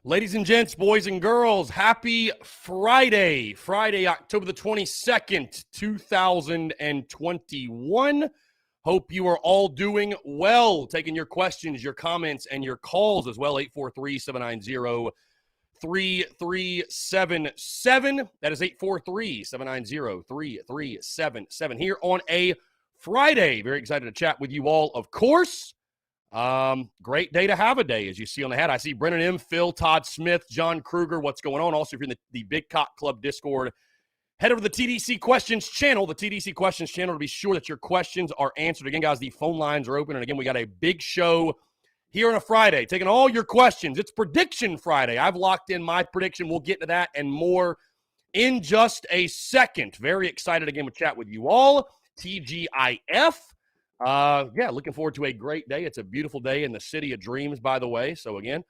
Ladies and gents, boys and girls, happy Friday, October the 22nd, 2021. Hope you are all doing well. Taking your questions, your comments, and your calls as well, 843-790-3377. That is 843-790-3377 here on a Friday. Very excited to chat with you all, of course. Great day to have a day, as you see on the hat. I see Brennan M., Phil, Todd Smith, John Kruger. What's going on? Also, if you're in the Big Cock Club Discord, head over to the TDC Questions channel, to be sure that your questions are answered. Again, guys, the phone lines are open. And again, we got a big show here on a Friday, taking all your questions. It's Prediction Friday. I've locked in my prediction. We'll get to that and more in just a second. Very excited again to chat with you all. TGIF. Looking forward to a great day. It's a beautiful day in the city of dreams, by the way. So again,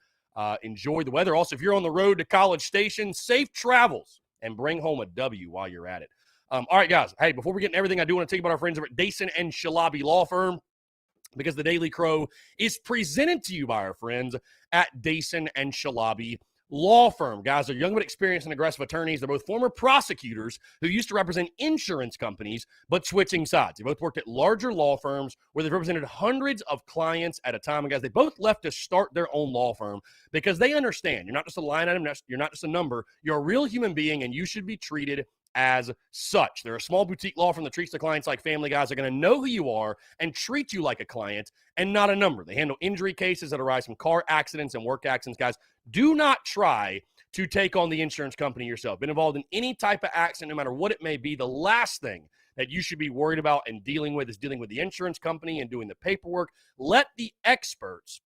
enjoy the weather. Also, if you're on the road to College Station, safe travels and bring home a W while you're at it. All right, guys. Hey, before we get into everything, I do want to tell you about our friends over at Dason and Shalabi Law Firm, because the Daily Crow is presented to you by our friends at Dason and Shalabi Law Firm. Guys, they're young but experienced and aggressive attorneys. They're both former prosecutors who used to represent insurance companies, but switching sides. They both worked at larger law firms where they've represented hundreds of clients at a time. And guys, they both left to start their own law firm because they understand you're not just a line item, you're not just a number. You're a real human being, and you should be treated as such. They're a small boutique law firm that treats their clients like family. Guys, they're going to know who you are and treat you like a client and not a number. They handle injury cases that arise from car accidents and work accidents. Guys, do not try to take on the insurance company yourself. Been involved in any type of accident, no matter what it may be, the last thing that you should be worried about and dealing with is dealing with the insurance company and doing the paperwork. Let the experts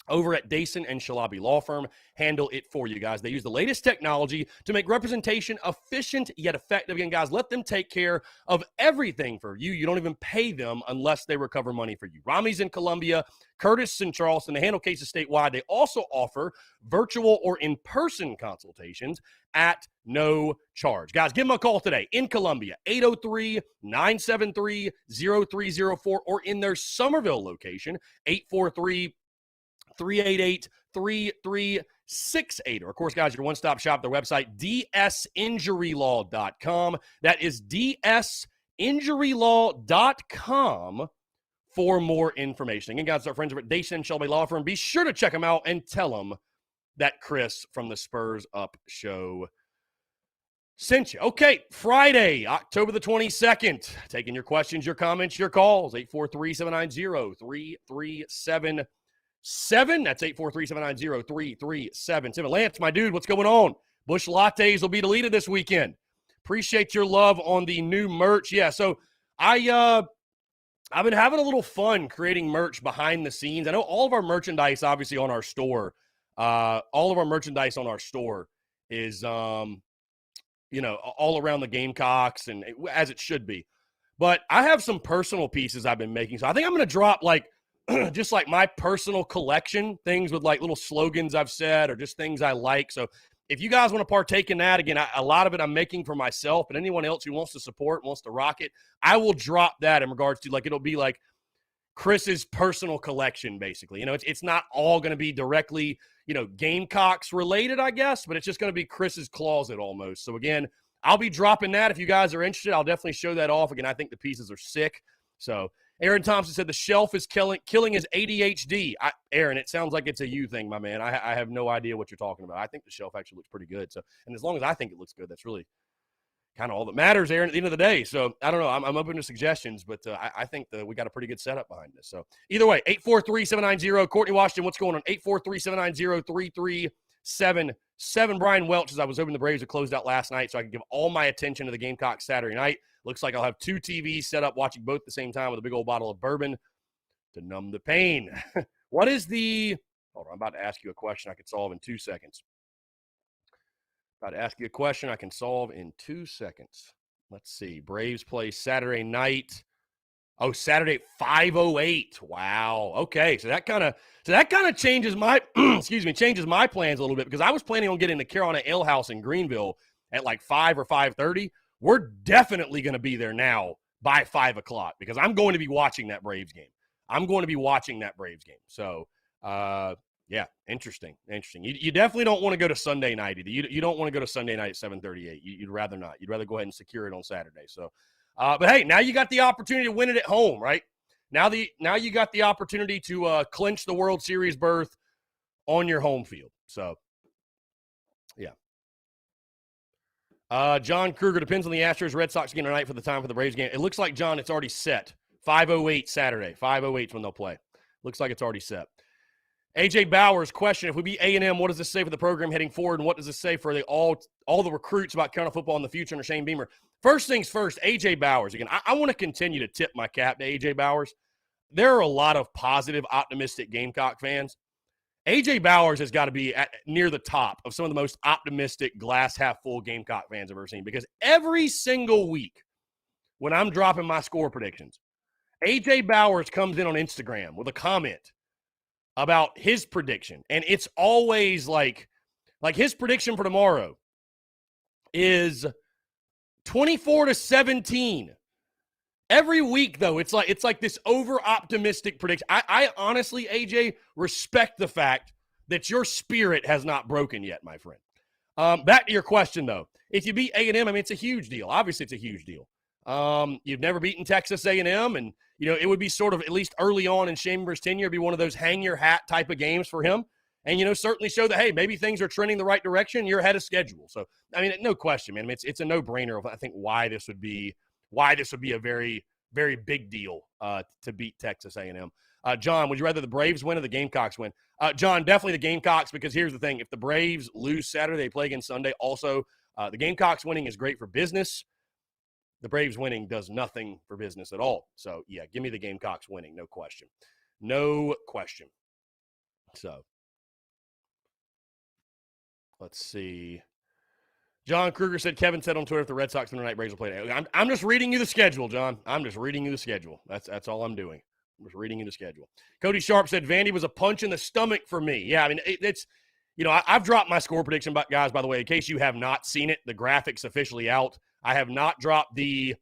over at Dason and Shalabi Law Firm handle it for you, guys. They use the latest technology to make representation efficient yet effective. Again, guys, let them take care of everything for you. You don't even pay them unless they recover money for you. Rami's in Columbia, Curtis in Charleston. They handle cases statewide. They also offer virtual or in-person consultations at no charge. Guys, give them a call today in Columbia, 803-973-0304, or in their Somerville location, 843-388-3368. Or, of course, guys, your one-stop shop, their website, dsinjurylaw.com. That is dsinjurylaw.com for more information. Again, guys, our friends over at Dason and Shalabi Law Firm. Be sure to check them out and tell them that Chris from the Spurs Up Show sent you. Okay, Friday, October the 22nd. Taking your questions, your comments, your calls, 843-790-3377. That's 843-790-3377. Lance, my dude, what's going on? Bush Lattes will be deleted this weekend. Appreciate your love on the new merch. Yeah, so I've been having a little fun creating merch behind the scenes. I know all of our merchandise, obviously, on our store, is, all around the Gamecocks and as it should be. But I have some personal pieces I've been making. So I think I'm going to drop just like my personal collection, things with like little slogans I've said or just things I like. So if you guys want to partake in that, again, a lot of it I'm making for myself, but anyone else who wants to support, wants to rock it, I will drop that in regards to it'll be like Chris's personal collection, basically. It's not all going to be directly, Gamecocks related, I guess, but it's just going to be Chris's closet almost. So again, I'll be dropping that. If you guys are interested, I'll definitely show that off. Again, I think the pieces are sick. So Aaron Thompson said the shelf is killing his ADHD. Aaron, it sounds like it's a you thing, my man. I have no idea what you're talking about. I think the shelf actually looks pretty good. So, and as long as I think it looks good, that's really kind of all that matters, Aaron, at the end of the day. So I don't know. I'm open to suggestions, but I think we got a pretty good setup behind this. So either way, 843-790. Courtney Washington, what's going on? 843-790-3377. Brian Welch, as I was hoping the Braves had closed out last night so I could give all my attention to the Gamecocks Saturday night. Looks like I'll have two TVs set up watching both at the same time with a big old bottle of bourbon to numb the pain. What is the – hold on, I'm about to ask you a question I can solve in 2 seconds. Let's see. Braves play Saturday night. Oh, Saturday at 5:08. Wow. Okay, so that kind of changes my changes my plans a little bit because I was planning on getting to Carolina Ale House in Greenville at like 5 or 5:30. We're definitely going to be there now by 5 o'clock because I'm going to be watching that Braves game. So Yeah, interesting. You definitely don't want to go to Sunday night either. You don't want to go to Sunday night at 7:38. You'd rather not. You'd rather go ahead and secure it on Saturday. So, but hey, now you got the opportunity to win it at home, right? Now you got the opportunity to clinch the World Series berth on your home field. So, yeah. John Kruger, depends on the Astros Red Sox game tonight for the time for the Braves game. It looks like, John, it's already set. 5:08 Saturday. 5:08 is when they'll play. Looks like it's already set. AJ Bowers, question: if we beat A&M, what does this say for the program heading forward, and what does this say for all the recruits about Carolina football in the future under Shane Beamer? First things first, AJ Bowers. Again, I want to continue to tip my cap to AJ Bowers. There are a lot of positive, optimistic Gamecock fans. AJ Bowers has got to be near the top of some of the most optimistic, glass-half-full Gamecock fans I've ever seen, because every single week when I'm dropping my score predictions, AJ Bowers comes in on Instagram with a comment about his prediction, and it's always like his prediction for tomorrow is 24-17. Every week, though, it's like this over-optimistic prediction. I honestly, AJ, respect the fact that your spirit has not broken yet, my friend. Back to your question, though. If you beat A&M, I mean, it's a huge deal. Obviously, it's a huge deal. You've never beaten Texas A&M, and it would be sort of, at least early on in Chambers' tenure, be one of those hang-your-hat type of games for him. And, certainly show that, hey, maybe things are trending the right direction. You're ahead of schedule. So, I mean, no question, man. I mean, it's a no-brainer of, I think, why this would be a very, very big deal to beat Texas A&M. John, would you rather the Braves win or the Gamecocks win? John, definitely the Gamecocks, because here's the thing. If the Braves lose Saturday, they play again Sunday. Also, the Gamecocks winning is great for business. The Braves winning does nothing for business at all. So, yeah, give me the Gamecocks winning. No question. No question. So, let's see. John Kruger said, Kevin said on Twitter, if the Red Sox win tonight, Braves will play today. I'm just reading you the schedule, John. I'm just reading you the schedule. That's all I'm doing. I'm just reading you the schedule. Cody Sharp said, Vandy was a punch in the stomach for me. Yeah, I mean, it's, I've dropped my score prediction, guys, by the way, in case you have not seen it. The graphic's officially out. I have not dropped the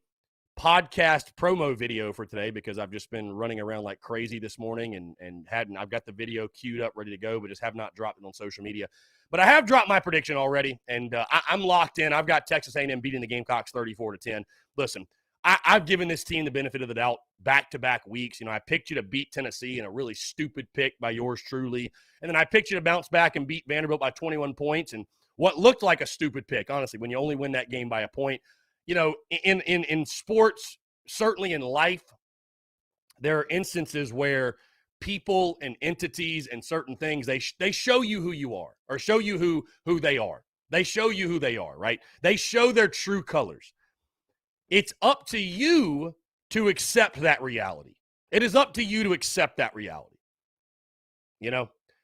podcast promo video for today because I've just been running around like crazy this morning and I've got the video queued up, ready to go, but just have not dropped it on social media. But I have dropped my prediction already, and I'm locked in. I've got Texas A&M beating the Gamecocks 34-10. Listen, I've given this team the benefit of the doubt back-to-back weeks. I picked you to beat Tennessee in a really stupid pick by yours truly, and then I picked you to bounce back and beat Vanderbilt by 21 points, and what looked like a stupid pick, honestly, when you only win that game by a point. In sports, certainly in life, there are instances where people and entities and certain things, they show you who you are, or show you who they are. They show you who they are, right? They show their true colors. It's up to you to accept that reality. It is up to you to accept that reality.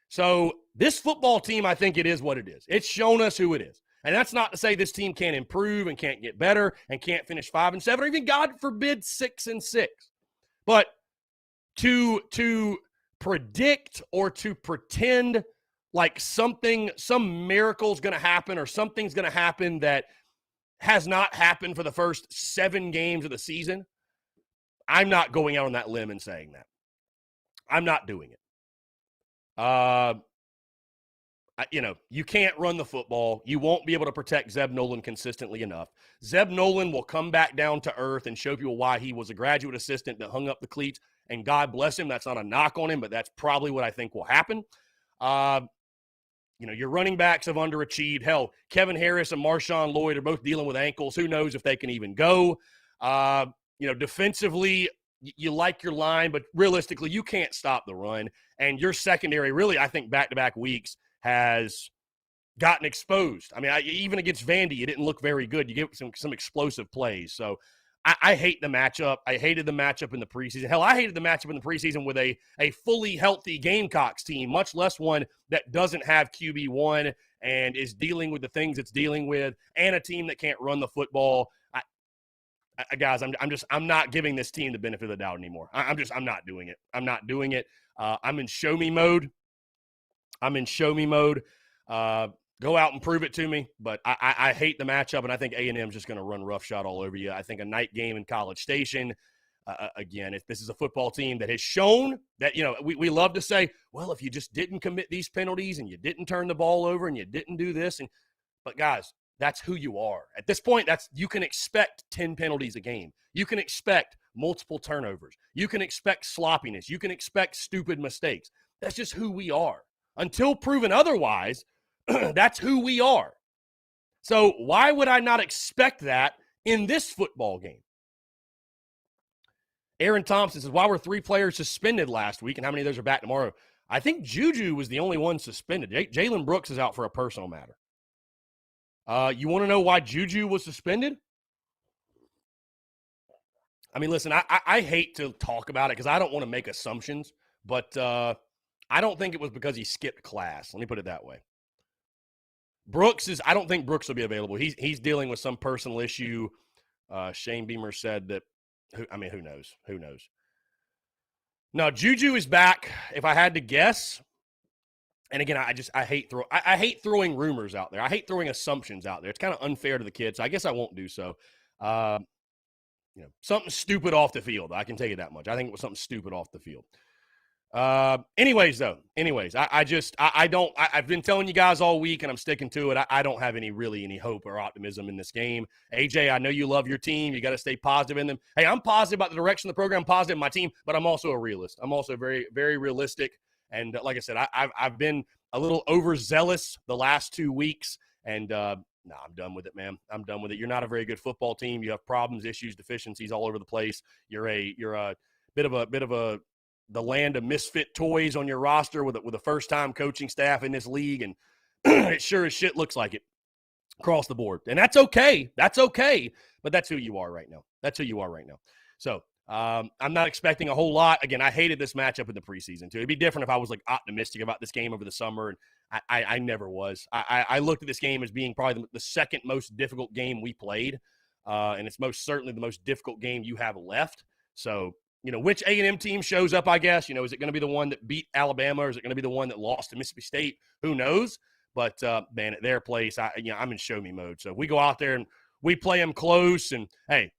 So this football team, I think it is what it is. It's shown us who it is. And that's not to say this team can't improve and can't get better and can't finish 5-7, or even, God forbid, 6-6. But to predict or to pretend like some miracle is going to happen, or something's going to happen that has not happened for the first 7 games of the season, I'm not going out on that limb and saying that. I'm not doing it. You can't run the football. You won't be able to protect Zeb Nolan consistently enough. Zeb Nolan will come back down to earth and show people why he was a graduate assistant that hung up the cleats, and God bless him. That's not a knock on him, but that's probably what I think will happen. Your running backs have underachieved. Hell, Kevin Harris and Marshawn Lloyd are both dealing with ankles. Who knows if they can even go? Defensively, you like your line, but realistically, you can't stop the run. And your secondary, really, I think back-to-back weeks, has gotten exposed. I mean, even against Vandy, it didn't look very good. You get some explosive plays. So I hate the matchup. I hated the matchup in the preseason. Hell, I hated the matchup in the preseason with a fully healthy Gamecocks team, much less one that doesn't have QB1 and is dealing with the things it's dealing with, and a team that can't run the football. Guys, I'm not giving this team the benefit of the doubt anymore. I'm not doing it. I'm not doing it. I'm in show me mode. Go out and prove it to me. But I hate the matchup, and I think A&M is just going to run roughshod all over you. I think a night game in College Station, again, if this is a football team that has shown that, we love to say, well, if you just didn't commit these penalties and you didn't turn the ball over and you didn't do this. But guys, that's who you are. At this point, you can expect 10 penalties a game. You can expect multiple turnovers. You can expect sloppiness. You can expect stupid mistakes. That's just who we are. Until proven otherwise, that's who we are. So why would I not expect that in this football game? Aaron Thompson says, why were 3 players suspended last week and how many of those are back tomorrow? I think Juju was the only one suspended. Jalen Brooks is out for a personal matter. You want to know why Juju was suspended? I mean, listen, I hate to talk about it because I don't want to make assumptions, but I don't think it was because he skipped class. Let me put it that way. I don't think Brooks will be available. He's dealing with some personal issue. Shane Beamer said that, who knows? Who knows? No, Juju is back. If I had to guess, and again, I hate throwing rumors out there. I hate throwing assumptions out there. It's kind of unfair to the kids. So I guess I won't do so. Something stupid off the field. I can tell you that much. I think it was something stupid off the field. Anyways, I've been telling you guys all week and I'm sticking to it. I don't have any hope or optimism in this game. AJ, I know you love your team. You got to stay positive in them. Hey, I'm positive about the direction of the program, positive in my team, but I'm also a realist. I'm also very, very realistic. And like I said, I've been a little overzealous the last 2 weeks and, I'm done with it, man. I'm done with it. You're not a very good football team. You have problems, issues, deficiencies all over the place. You're a bit of the land of misfit toys on your roster with a first-time coaching staff in this league, and it sure as shit looks like it across the board. And that's okay. That's okay, but that's who you are right now. So I'm not expecting a whole lot. Again, I hated this matchup in the preseason, too. It'd be different if I was, optimistic about this game over the summer, and I never was. I looked at this game as being probably the second most difficult game we played, and it's most certainly the most difficult game you have left. So, which A&M team shows up, I guess. Is it going to be the one that beat Alabama, or is it going to be the one that lost to Mississippi State? Who knows? But, man, at their place, I'm in show-me mode. So if we go out there and we play them close and, hey,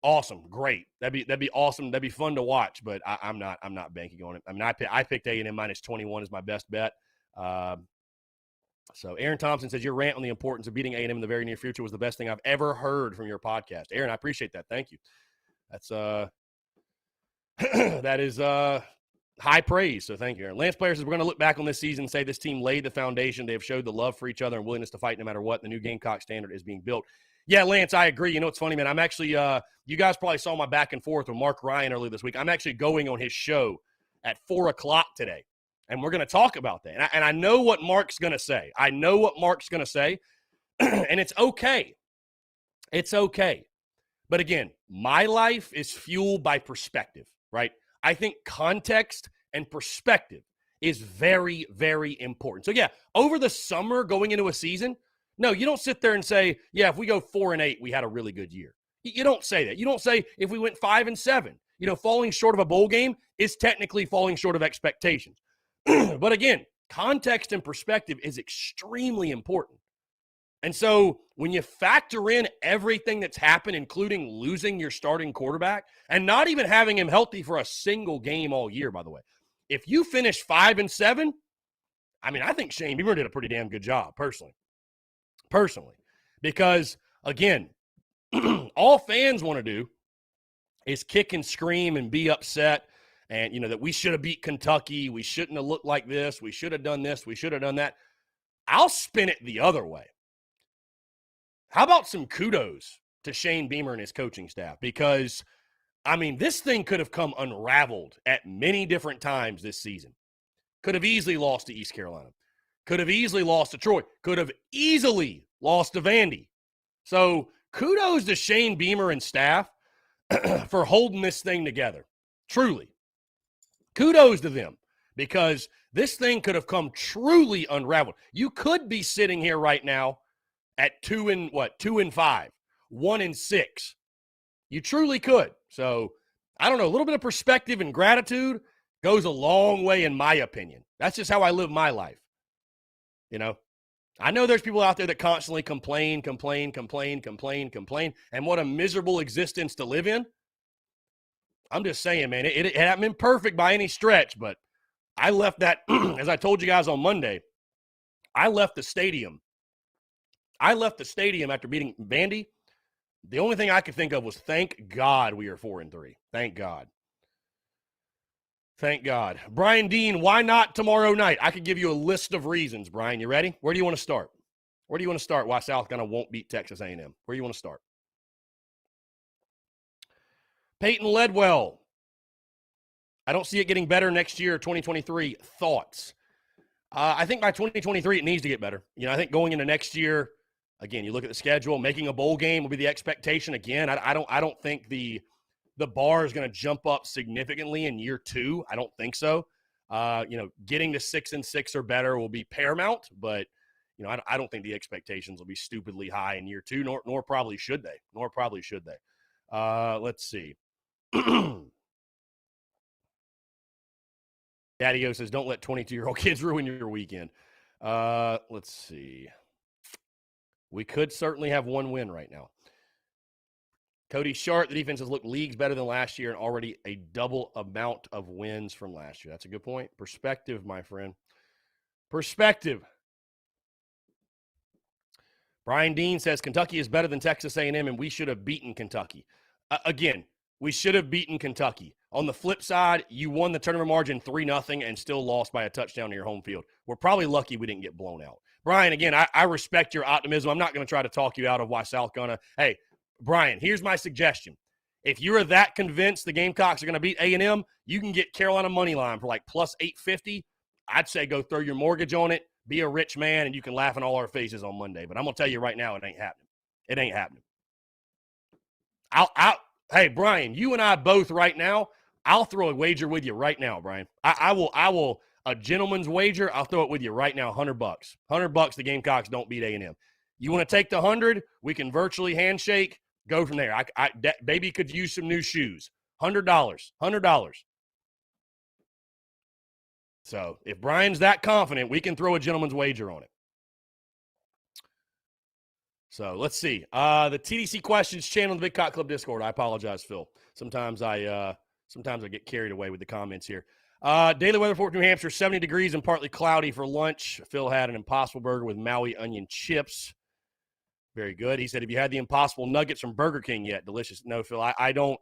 awesome, great. That'd be awesome. That'd be fun to watch, but I'm not banking on it. I picked A&M minus 21 as my best bet. So Aaron Thompson says, your rant on the importance of beating A&M in the very near future was the best thing I've ever heard from your podcast. Aaron, I appreciate that. Thank you. That's that is high praise. So thank you, Aaron. Lance Player says, we're going to look back on this season and say this team laid the foundation. They have showed the love for each other and willingness to fight no matter what. The new Gamecock standard is being built. Yeah, Lance, I agree. It's funny, man. I'm actually, you guys probably saw my back and forth with Mark Ryan earlier this week. I'm actually going on his show at 4:00 today, and we're going to talk about that. And I know what Mark's going to say. And it's okay. It's okay. But again, my life is fueled by perspective, right? I think context and perspective is very, very important. So yeah, over the summer going into a season, no, you don't sit there and say, yeah, if we go 4-8, we had a really good year. You don't say that. You don't say if we went 5-7. Falling short of a bowl game is technically falling short of expectations. But again, context and perspective is extremely important. And so when you factor in everything that's happened, including losing your starting quarterback and not even having him healthy for a single game all year, by the way, if you finish 5-7, I think Shane Beamer did a pretty damn good job, personally. Because, again, all fans want to do is kick and scream and be upset and, that we should have beat Kentucky. We shouldn't have looked like this. We should have done this. We should have done that. I'll spin it the other way. How about some kudos to Shane Beamer and his coaching staff? Because, this thing could have come unraveled at many different times this season. Could have easily lost to East Carolina. Could have easily lost to Troy. Could have easily lost to Vandy. So kudos to Shane Beamer and staff for holding this thing together. Truly. Kudos to them, because this thing could have come truly unraveled. You could be sitting here right now at 2-5, 1-6. You truly could. So, I don't know, a little bit of perspective and gratitude goes a long way in my opinion. That's just how I live my life. I know there's people out there that constantly complain, and what a miserable existence to live in. I'm just saying, man, it hadn't been perfect by any stretch, but I left that, as I told you guys on Monday, I left the stadium. After beating Vandy. The only thing I could think of was thank God we are 4-3. Thank God. Thank God. Brian Dean, why not tomorrow night? I could give you a list of reasons, Brian. You ready? Where do you want to start? Where do you want to start why South Carolina won't beat Texas A&M? Where do you want to start? Peyton Ledwell. I don't see it getting better next year, 2023. Thoughts? I think by 2023 it needs to get better. I think going into next year, again, you look at the schedule, making a bowl game will be the expectation. Again, I don't think the bar is going to jump up significantly in year 2. I don't think so. Getting to 6-6 or better will be paramount, but I don't think the expectations will be stupidly high in year 2, nor probably should they. Let's see. Daddy-O says, don't let 22-year-old kids ruin your weekend. Let's see. We could certainly have one win right now. Cody Sharp, the defense has looked leagues better than last year and already a double amount of wins from last year. That's a good point. Perspective, my friend. Perspective. Brian Dean says Kentucky is better than Texas A&M, and we should have beaten Kentucky. Again, we should have beaten Kentucky. On the flip side, you won the turnover margin 3-0 and still lost by a touchdown to your home field. We're probably lucky we didn't get blown out. Brian, again, I respect your optimism. I'm not going to try to talk you out of why South Carolina. Hey, Brian, here's my suggestion. If you're that convinced the Gamecocks are going to beat A&M, you can get Carolina money line for like plus 850. I'd say go throw your mortgage on it, be a rich man, and you can laugh in all our faces on Monday. But I'm going to tell you right now, it ain't happening. It ain't happening. Hey, Brian, you and I both right now, I'll throw a wager with you right now, Brian. I will, a gentleman's wager, I'll throw it with you right now, $100. $100 the Gamecocks don't beat A&M. You want to take the 100? We can virtually handshake, go from there. Baby could use some new shoes. $100. $100. So if Brian's that confident, we can throw a gentleman's wager on it. So let's see. The TDC questions channel in the Big Cock Club Discord. I apologize, Phil. Sometimes I get carried away with the comments here. Daily weather for New Hampshire, 70 degrees and partly cloudy for lunch. Phil had an Impossible Burger with Maui onion chips. Very good. He said, have you had the Impossible Nuggets from Burger King yet? Delicious. No, Phil, I don't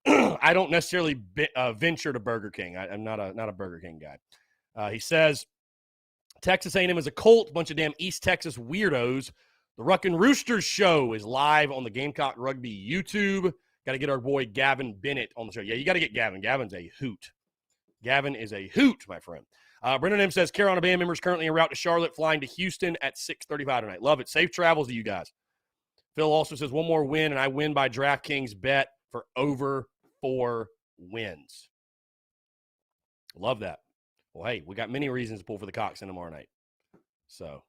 I don't necessarily venture to Burger King. I'm not a Burger King guy. He says, Texas A&M is a cult, bunch of damn East Texas weirdos. The Ruckin' Roosters show is live on the Gamecock Rugby YouTube. Got to get our boy Gavin Bennett on the show. Yeah, you got to get Gavin. Gavin's a hoot. Gavin is a hoot, my friend. Brendan M. says, Carolina band members currently en route to Charlotte, flying to Houston at 6:35 tonight. Love it. Safe travels to you guys. Phil also says, one more win, and I win by DraftKings bet for over 4 wins. Love that. Well, hey, we got many reasons to pull for the Cox in tomorrow night. So,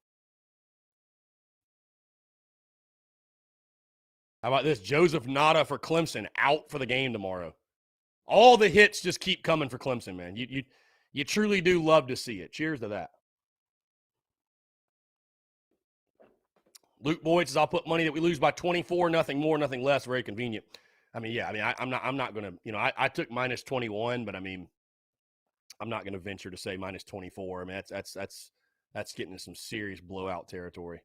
how about this? Joseph Nada for Clemson out for the game tomorrow. All the hits just keep coming for Clemson, man. You truly do love to see it. Cheers to that. Luke Boyd says, I'll put money that we lose by 24, nothing more, nothing less. Very convenient. I'm not going to, I took minus 21, but I'm not going to venture to say minus 24. I mean, that's getting into some serious blowout territory.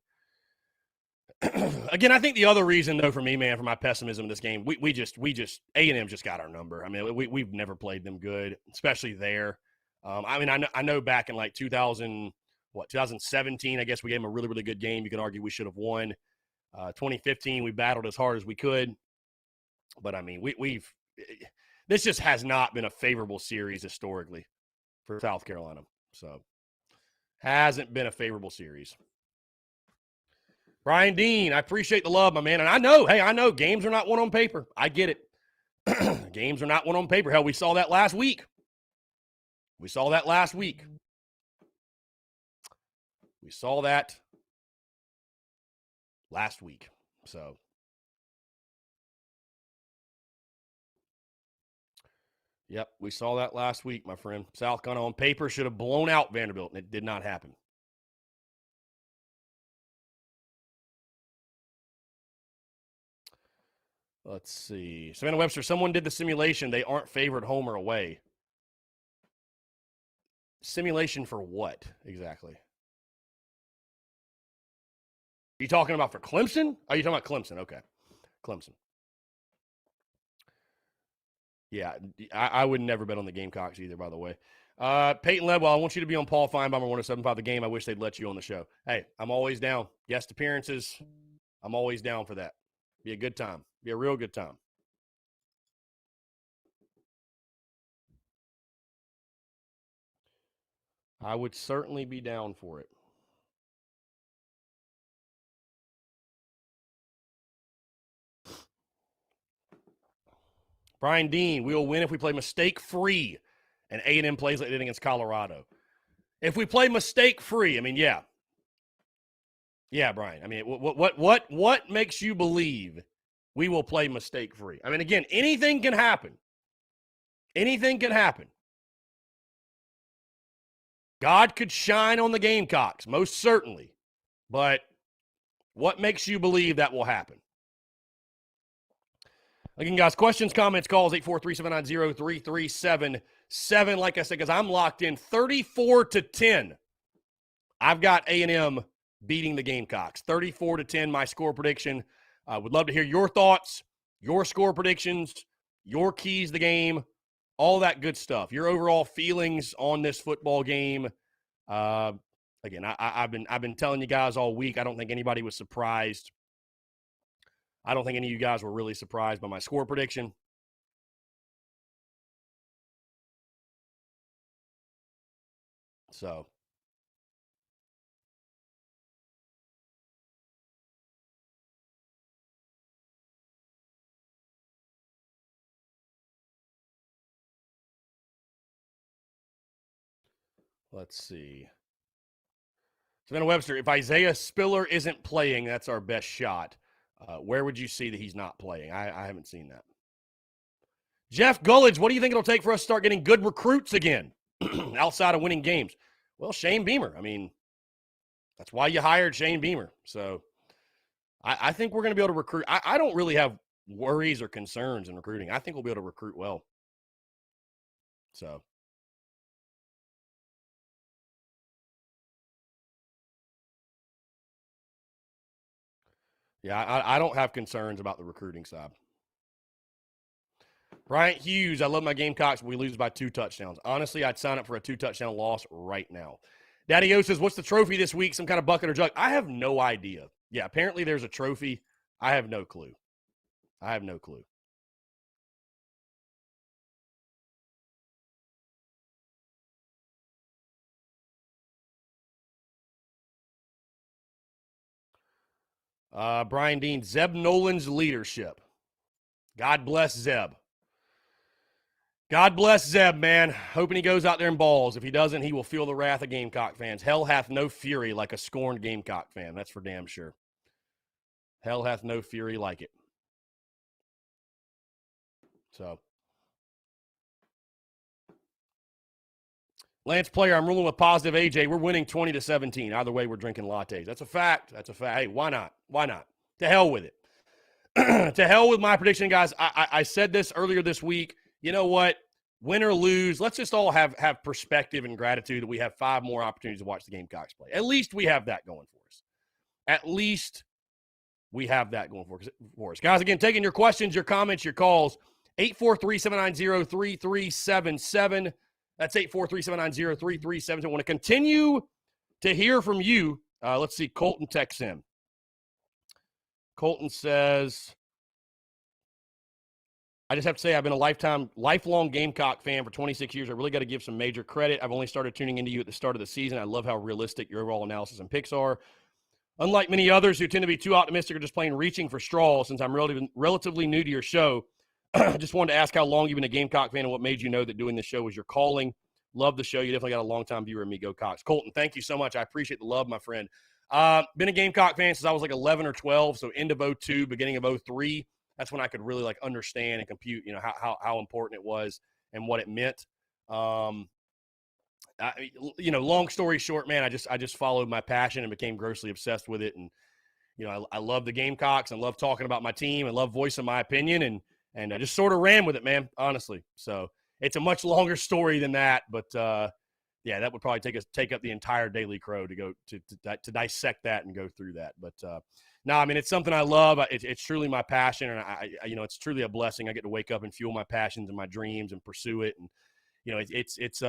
Again, I think the other reason, though, for me, man, for my pessimism in this game, we just A&M just got our number. I mean, we've never played them good, especially there. I know back in like 2017, I guess we gave them a really, really good game. You can argue we should have won. 2015, we battled as hard as we could. But, I mean, this just has not been a favorable series historically for South Carolina. So, hasn't been a favorable series. Brian Dean, I appreciate the love, my man. And I know games are not won on paper. I get it. Games are not won on paper. Hell, we saw that last week. We saw that last week. So, yep, we saw that last week, my friend. South Carolina on paper should have blown out Vanderbilt, and it did not happen. Let's see. Savannah Webster, someone did the simulation. They aren't favored home or away. Simulation for what exactly? Are you talking about for Clemson? Are you talking about Clemson? Okay. Clemson. Yeah, I would never bet on the Gamecocks either, by the way. Peyton Ledwell, I want you to be on Paul Feinbaum or 107.5 The Game. I wish they'd let you on the show. Hey, I'm always down. Guest appearances, I'm always down for that. Be a good time. Be a real good time. I would certainly be down for it. Brian Dean, we will win if we play mistake-free and A&M plays like they did against Colorado. If we play mistake-free, I mean, yeah. Yeah, Brian. I mean, what makes you believe we will play mistake-free? I mean, again, anything can happen. Anything can happen. God could shine on the Gamecocks, most certainly. But what makes you believe that will happen? Again, guys, questions, comments, calls, 843-790-3377. Like I said, because I'm locked in 34-10. I've got A&M beating the Gamecocks. 34-10, my score prediction. Would love to hear your thoughts, your score predictions, your keys to the game, all that good stuff. Your overall feelings on this football game. Again, I've been telling you guys all week. I don't think anybody was surprised. I don't think any of you guys were really surprised by my score prediction. So, let's see. Savannah Webster, if Isaiah Spiller isn't playing, that's our best shot. Where would you see that he's not playing? I haven't seen that. Jeff Gullidge, what do you think it'll take for us to start getting good recruits again outside of winning games? Well, Shane Beamer. I mean, that's why you hired Shane Beamer. So I think we're going to be able to recruit. I don't really have worries or concerns in recruiting. I think we'll be able to recruit well. So. Yeah, I don't have concerns about the recruiting side. Bryant Hughes, I love my Gamecocks, but we lose by 2 touchdowns. Honestly, I'd sign up for a 2-touchdown loss right now. Daddy O says, what's the trophy this week? Some kind of bucket or jug? I have no idea. Yeah, apparently there's a trophy. I have no clue. Brian Dean, Zeb Nolan's leadership. God bless Zeb. God bless Zeb, man. Hoping he goes out there and balls. If he doesn't, he will feel the wrath of Gamecock fans. Hell hath no fury like a scorned Gamecock fan. That's for damn sure. Hell hath no fury like it. So, Lance Player, I'm ruling with positive AJ. We're winning 20-17. Either way, we're drinking lattes. That's a fact. Hey, why not? To hell with it. To hell with my prediction, guys. I said this earlier this week. You know what? Win or lose, let's just all have perspective and gratitude that we have 5 more opportunities to watch the Gamecocks play. At least we have that going for us. Guys, again, taking your questions, your comments, your calls. 843-790-3377. That's 843-790-3377. I want to continue to hear from you. Let's see. Colton texts in. Colton says, I just have to say I've been a lifelong Gamecock fan for 26 years. I really got to give some major credit. I've only started tuning into you at the start of the season. I love how realistic your overall analysis and picks are. Unlike many others who tend to be too optimistic or just plain reaching for straws, since I'm relatively new to your show, I just wanted to ask how long you've been a Gamecock fan and what made you know that doing this show was your calling. Love the show. You definitely got a long-time viewer of me, Go Cox. Colton, thank you so much. I appreciate the love, my friend. Been a Gamecock fan since I was like 11 or 12, so end of 02, beginning of 03. That's when I could really like understand and compute, how important it was and what it meant. Long story short, man, I just followed my passion and became grossly obsessed with it. And, I love the Gamecocks and love talking about my team and love voicing my opinion, and I just sort of ran with it, man, honestly. So it's a much longer story than that, but yeah, that would probably take up the entire Daily Crow to go to dissect that and go through that. But no, I mean, it's something I love. It's truly my passion, and I it's truly a blessing. I get to wake up and fuel my passions and my dreams and pursue it. And it's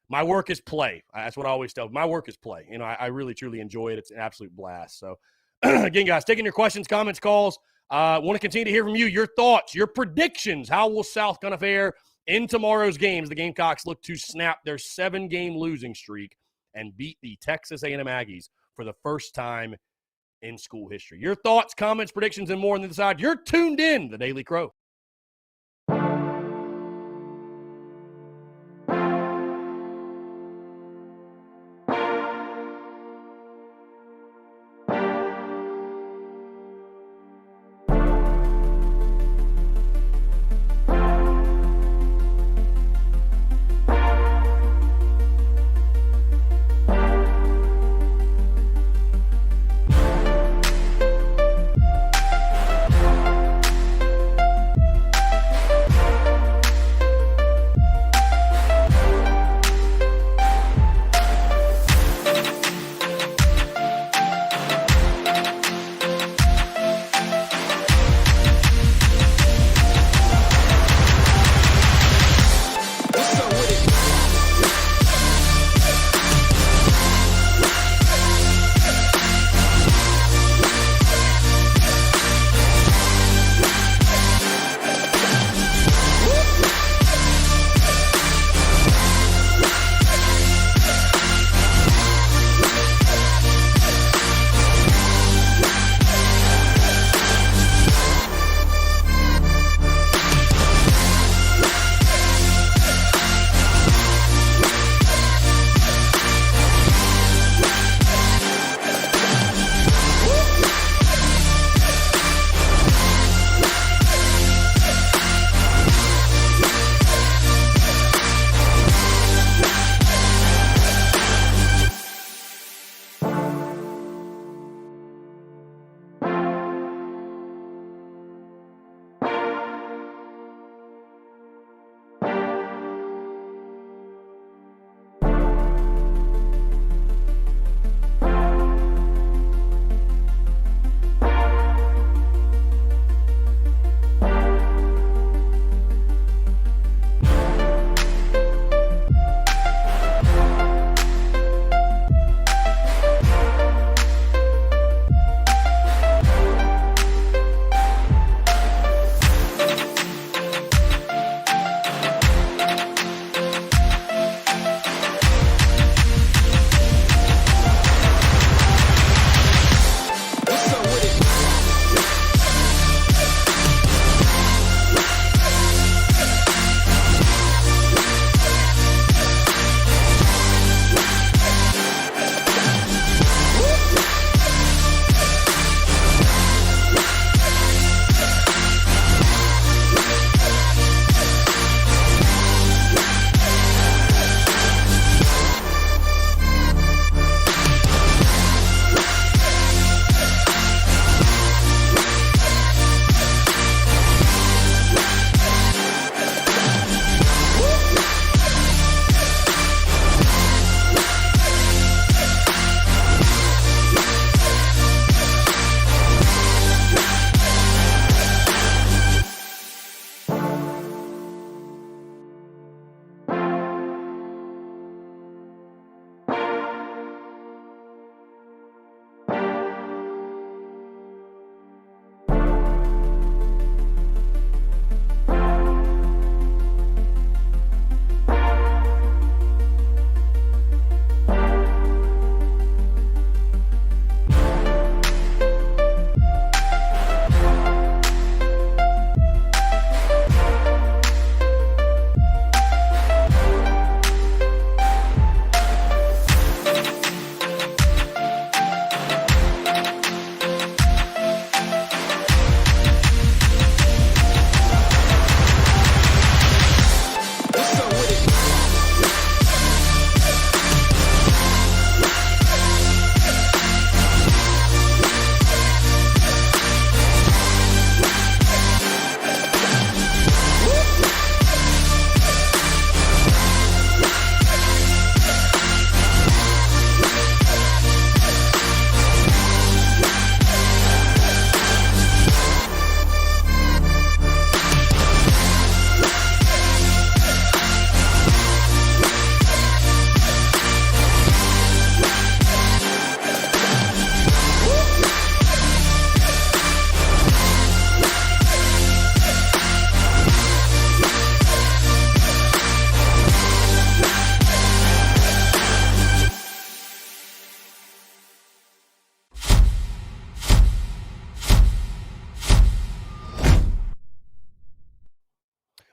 my work is play. That's what I always tell. My work is play. I really truly enjoy it. It's an absolute blast. So again, guys, taking your questions, comments, calls. Want to continue to hear from you, your thoughts, your predictions. How will South gonna fare in tomorrow's games? The Gamecocks look to snap their 7-game losing streak and beat the Texas A&M Aggies for the first time in school history. Your thoughts, comments, predictions, and more on the other side. You're tuned in to the Daily Crow.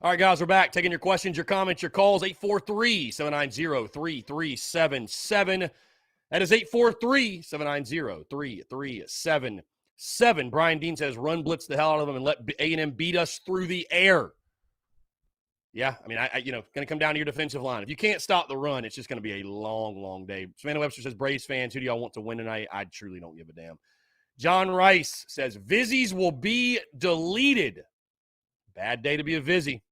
All right, guys, we're back. Taking your questions, your comments, your calls. 843-790-3377. That is 843-790-3377. Brian Dean says, run blitz the hell out of them and let A&M beat us through the air. Yeah, I mean, going to come down to your defensive line. If you can't stop the run, it's just going to be a long, long day. Savannah Webster says, Braves fans, who do y'all want to win tonight? I truly don't give a damn. John Rice says, Vizzies will be deleted. Bad day to be a Vizzy.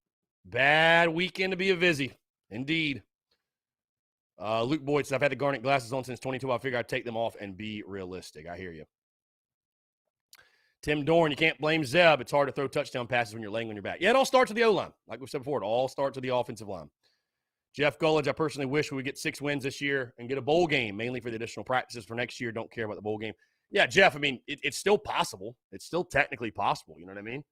Bad weekend to be a Vizzy. Indeed. Luke Boyd says, I've had the Garnet glasses on since 22. I figure I'd take them off and be realistic. I hear you. Tim Dorn, you can't blame Zeb. It's hard to throw touchdown passes when you're laying on your back. Yeah, it all starts with the O-line. Like we said before, it all starts with the offensive line. Jeff Gullidge, I personally wish we would get 6 wins this year and get a bowl game, mainly for the additional practices for next year. Don't care about the bowl game. Yeah, Jeff, I mean, it's still possible. It's still technically possible. You know what I mean?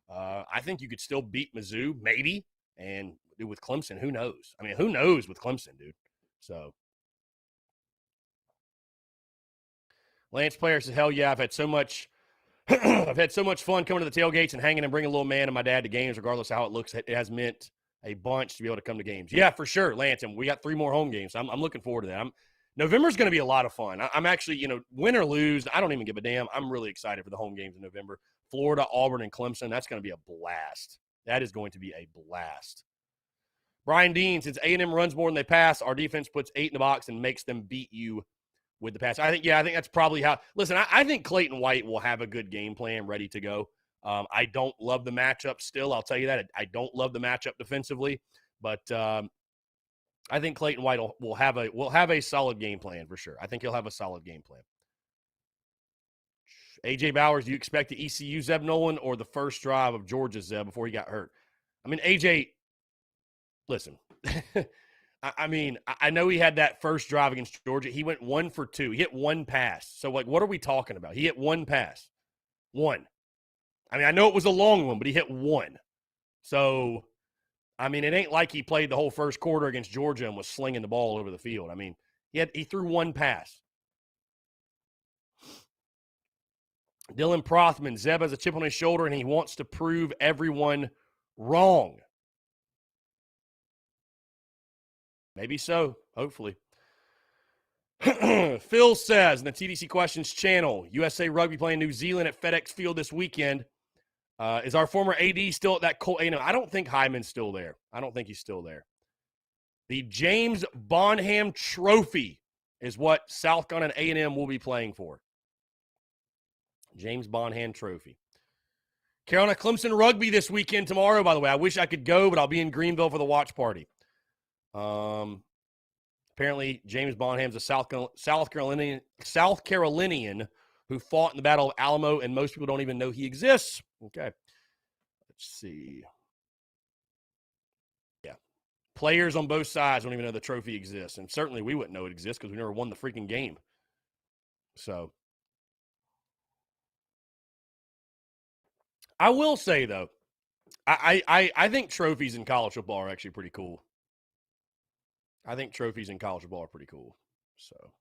I think you could still beat Mizzou, maybe, and with Clemson, who knows? I mean, who knows with Clemson, dude? So, Lance Player says, hell yeah, I've had so much fun coming to the tailgates and hanging and bringing a little man and my dad to games, regardless of how it looks. It has meant a bunch to be able to come to games. Yeah, for sure, Lance, and we got 3 more home games. So I'm looking forward to that. November's going to be a lot of fun. I'm actually, win or lose, I don't even give a damn. I'm really excited for the home games in November. Florida, Auburn, and Clemson, that's going to be a blast. That is going to be a blast. Brian Dean, since A&M runs more than they pass, our defense puts 8 in the box and makes them beat you with the pass. I think that's probably how – listen, I think Clayton White will have a good game plan ready to go. I don't love the matchup still. I'll tell you that. I don't love the matchup defensively, but I think Clayton White will have a solid game plan for sure. I think he'll have a solid game plan. A.J. Bowers, do you expect the ECU Zeb Nolan or the first drive of Georgia's Zeb before he got hurt? I mean, A.J., listen, I know he had that first drive against Georgia. He went 1 for 2. He hit 1 pass. So, what are we talking about? He hit 1 pass. 1. I mean, I know it was a long one, but he hit 1. So, I mean, it ain't like he played the whole first quarter against Georgia and was slinging the ball over the field. I mean, he threw 1 pass. Dylan Prothman, Zeb has a chip on his shoulder, and he wants to prove everyone wrong. Maybe so, hopefully. Phil says in the TDC Questions channel, USA Rugby playing New Zealand at FedEx Field this weekend. Is our former AD still at that Colt? I don't think Hyman's still there. I don't think he's still there. The James Bonham Trophy is what South Carolina and A&M will be playing for. James Bonham Trophy. Carolina Clemson Rugby this weekend tomorrow, by the way. I wish I could go, but I'll be in Greenville for the watch party. Apparently, James Bonham's a South Carolinian who fought in the Battle of Alamo, and most people don't even know he exists. Okay. Let's see. Yeah. Players on both sides don't even know the trophy exists, and certainly we wouldn't know it exists because we never won the freaking game. So, I will say, though, I think trophies in college football are actually pretty cool. I think trophies in college football are pretty cool. So,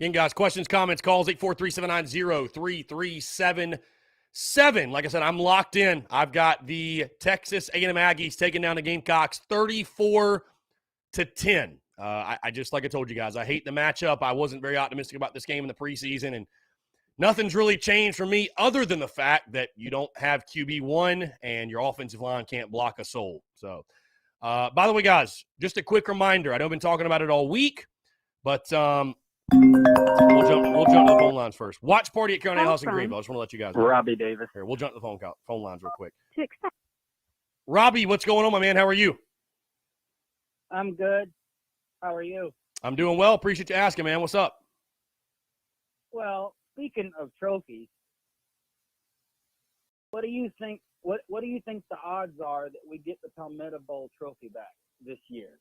again, guys, questions, comments, calls, 843-790-3377. Like I said, I'm locked in. I've got the Texas A&M Aggies taking down the Gamecocks 34-10. I just, like I told you guys, I hate the matchup. I wasn't very optimistic about this game in the preseason, and nothing's really changed for me other than the fact that you don't have QB1 and your offensive line can't block a soul. So, by the way, guys, just a quick reminder. I know I've been talking about it all week, but we'll jump to the phone lines first. Watch party at Carolina House in Greenville. I just want to let you guys know. Robbie Davis. Here, we'll jump to the phone lines real quick. Robbie, what's going on, my man? How are you? I'm good. How are you? I'm doing well. Appreciate you asking, man. What's up? Well, speaking of trophies, What do you think? What do you think the odds are that we get the Palmetto Bowl trophy back this year?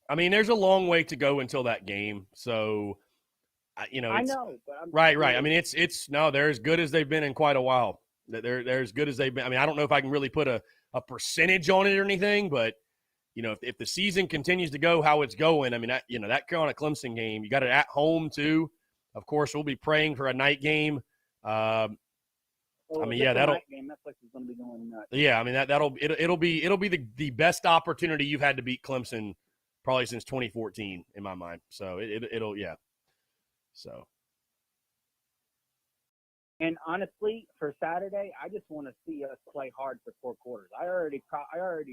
I mean, there's a long way to go until that game. So, you know, I know, but I'm right. I mean, no, they're as good as they've been in quite a while. They're as good as they've been. I mean, I don't know if I can really put a percentage on it or anything, but you know, if the season continues to go how it's going, I mean, that Carolina Clemson game, you got it at home too. Of course, we'll be praying for a night game. I mean, yeah, that'll. Game, that place is going to be going nuts. Yeah, I mean it'll be the best opportunity you've had to beat Clemson probably since 2014 in my mind. So it'll yeah. So. And honestly, for Saturday, I just want to see us play hard for 4 quarters. I already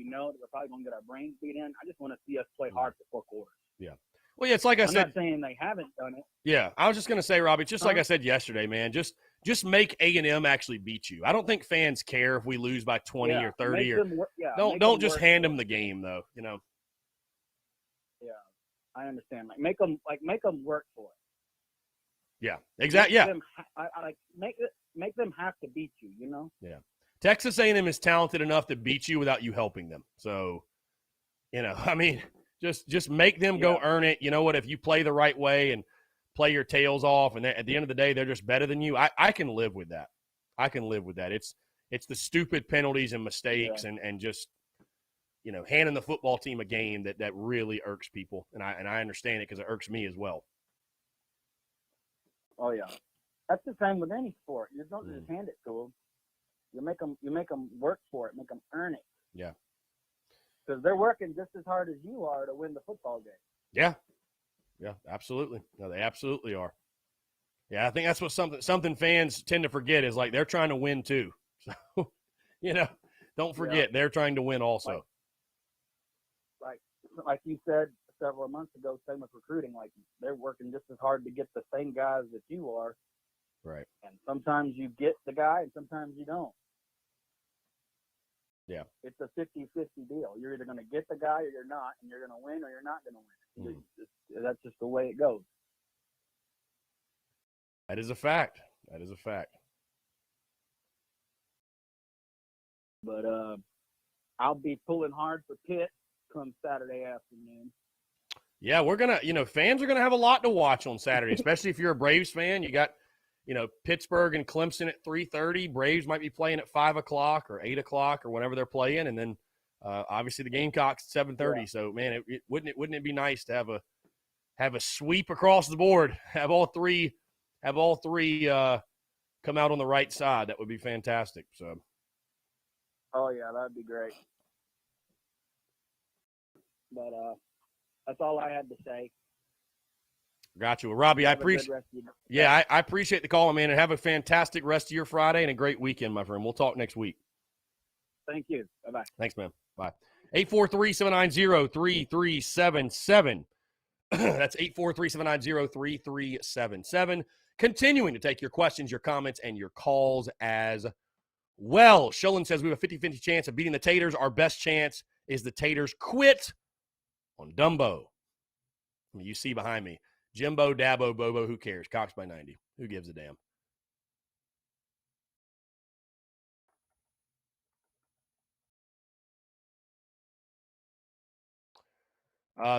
know that we're probably going to get our brains beat in. I just want to see us play hard for 4 quarters. Yeah. Well, yeah, it's like I'm not saying they haven't done it. Yeah, I was just going to say, Robbie, just like I said yesterday, man, just make A&M actually beat you. I don't think fans care if we lose by 20 or 30 or don't just hand them the game though, you know. Yeah, I understand. Make them work for it. Yeah, exactly. Yeah, make them have to beat you. You know. Yeah, Texas A&M is talented enough to beat you without you helping them. So, you know, I mean, just make them go earn it. You know what? If you play the right way and play your tails off, and at the end of the day, they're just better than you. I can live with that. I can live with that. It's the stupid penalties and mistakes and just, you know, handing the football team a game that really irks people, and I understand it because it irks me as well. Oh yeah, that's the same with any sport. You don't just hand it to them. You make them work for it, make them earn it. Yeah, because they're working just as hard as you are to win the football game. Yeah, absolutely. No, they absolutely are. Yeah, I think that's what something fans tend to forget is like they're trying to win too. So, you know, don't forget they're trying to win also. Like you said several months ago, same with recruiting. Like they're working just as hard to get the same guys that you are. Right. And sometimes you get the guy, and sometimes you don't. Yeah. It's a 50-50 deal. You're either going to get the guy or you're not, and you're going to win or you're not going to win. That's just the way it goes. That is a fact. But I'll be pulling hard for Pitt come Saturday afternoon. Yeah, we're going to, fans are going to have a lot to watch on Saturday, especially if you're a Braves fan. You got, Pittsburgh and Clemson at 3:30. Braves might be playing at 5 o'clock or 8 o'clock or whenever they're playing. And then obviously the Gamecocks at 7:30. Yeah. So, man, wouldn't it be nice to have a sweep across the board, have all three come out on the right side. That would be fantastic. So. Oh, yeah, that'd be great. But that's all I had to say. Got you. Well, Robbie, I appreciate I appreciate the call, man, and have a fantastic rest of your Friday and a great weekend, my friend. We'll talk next week. Thank you. Bye-bye. Thanks, man. Bye. 843-790-3377. That's 843-790-3377. Continuing to take your questions, your comments, and your calls as well. Shulin says we have a 50-50 chance of beating the Taters. Our best chance is the Taters quit on Dumbo. I mean, you see behind me. Jimbo, Dabo, Bobo, who cares? Cox by 90. Who gives a damn?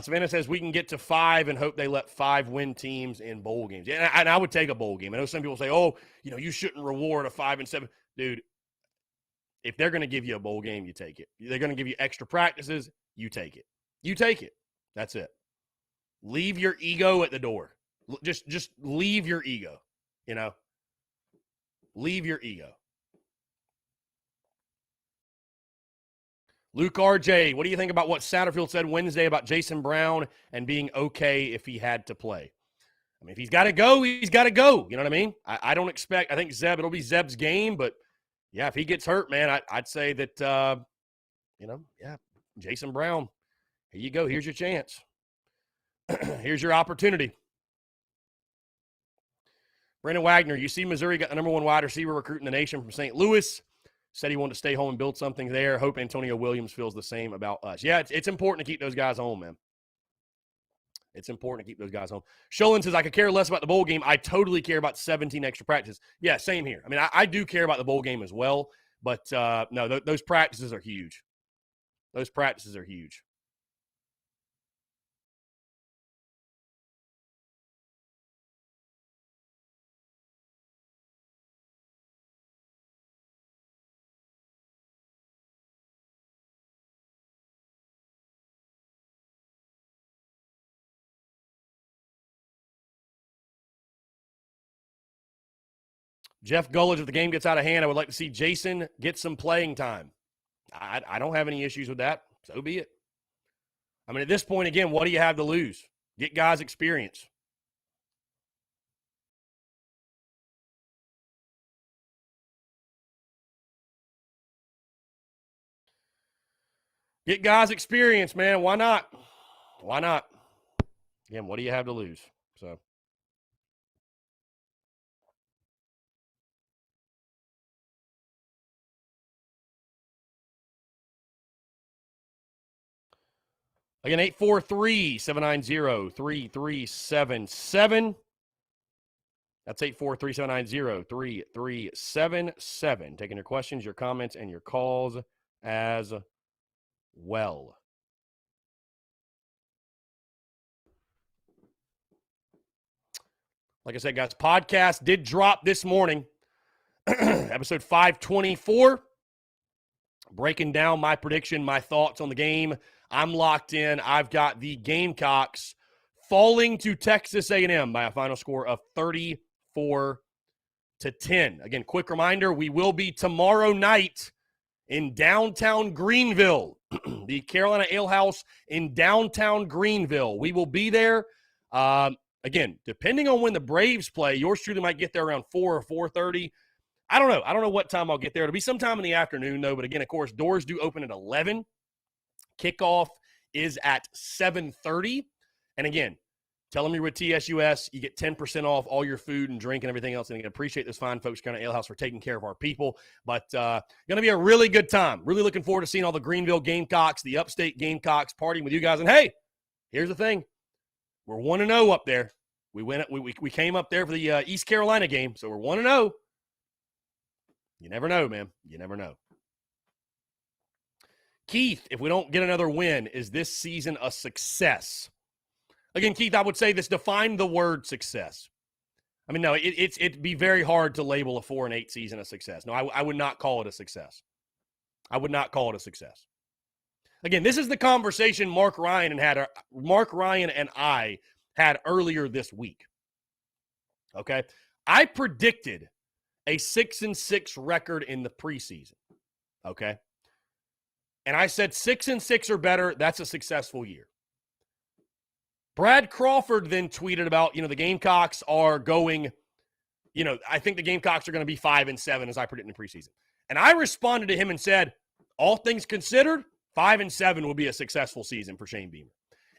Savannah says we can get to 5 and hope they let 5 win teams in bowl games. Yeah, and I would take a bowl game. I know some people say, you shouldn't reward a 5-7. Dude, if they're going to give you a bowl game, you take it. They're going to give you extra practices, you take it. You take it. That's it. Leave your ego at the door. Just leave your ego, Leave your ego. Luke RJ, what do you think about what Satterfield said Wednesday about Jason Brown and being okay if he had to play? I mean, if he's got to go, he's got to go. You know what I mean? I don't expect – I think it'll be Zeb's game, but, yeah, if he gets hurt, man, I'd say that, Jason Brown, here you go. Here's your chance. Here's your opportunity. Brandon Wagner, you see Missouri got the number 1 wide receiver recruit in the nation from St. Louis. Said he wanted to stay home and build something there. Hope Antonio Williams feels the same about us. Yeah, it's important to keep those guys home, man. It's important to keep those guys home. Sholin says, I could care less about the bowl game. I totally care about 17 extra practices. Yeah, same here. I mean, I do care about the bowl game as well, but no, those practices are huge. Those practices are huge. Jeff Gullidge, if the game gets out of hand, I would like to see Jason get some playing time. I don't have any issues with that. So be it. I mean, at this point, again, what do you have to lose? Get guys experience. Get guys experience, man. Why not? Why not? Again, what do you have to lose? So. Again, 843-790-3377. That's 843-790-3377. Taking your questions, your comments, and your calls as well. Like I said, guys, podcast did drop this morning. Episode 524. Breaking down my prediction, my thoughts on the game. I'm locked in. I've got the Gamecocks falling to Texas A&M by a final score of 34-10. Again, quick reminder, we will be tomorrow night in downtown Greenville, the Carolina Ale House in downtown Greenville. We will be there. Again, depending on when the Braves play, yours truly might get there around 4 or 4:30. I don't know. I don't know what time I'll get there. It'll be sometime in the afternoon, though. But again, of course, doors do open at 11. Kickoff is at 7:30. And again, tell them you're with TSUS. You get 10% off all your food and drink and everything else. And I appreciate those fine folks here at Ale House for taking care of our people. But going to be a really good time. Really looking forward to seeing all the Greenville Gamecocks, the upstate Gamecocks, partying with you guys. And hey, here's the thing. We're 1-0 up there. We came up there for the East Carolina game, so we're 1-0. You never know, man. You never know. Keith, if we don't get another win, is this season a success? Again, Keith, I would say this. Define the word success. I mean, no, it'd be very hard to label a 4-8 season a success. No, I would not call it a success. I would not call it a success. Again, this is the conversation Mark Ryan and I had earlier this week. Okay, I predicted a 6-6 record in the preseason. Okay, and I said 6-6 or better. That's a successful year. Brad Crawford then tweeted about, the Gamecocks are going, I think the Gamecocks are going to be 5-7 as I predicted in the preseason. And I responded to him and said, all things considered, 5-7 will be a successful season for Shane Beamer.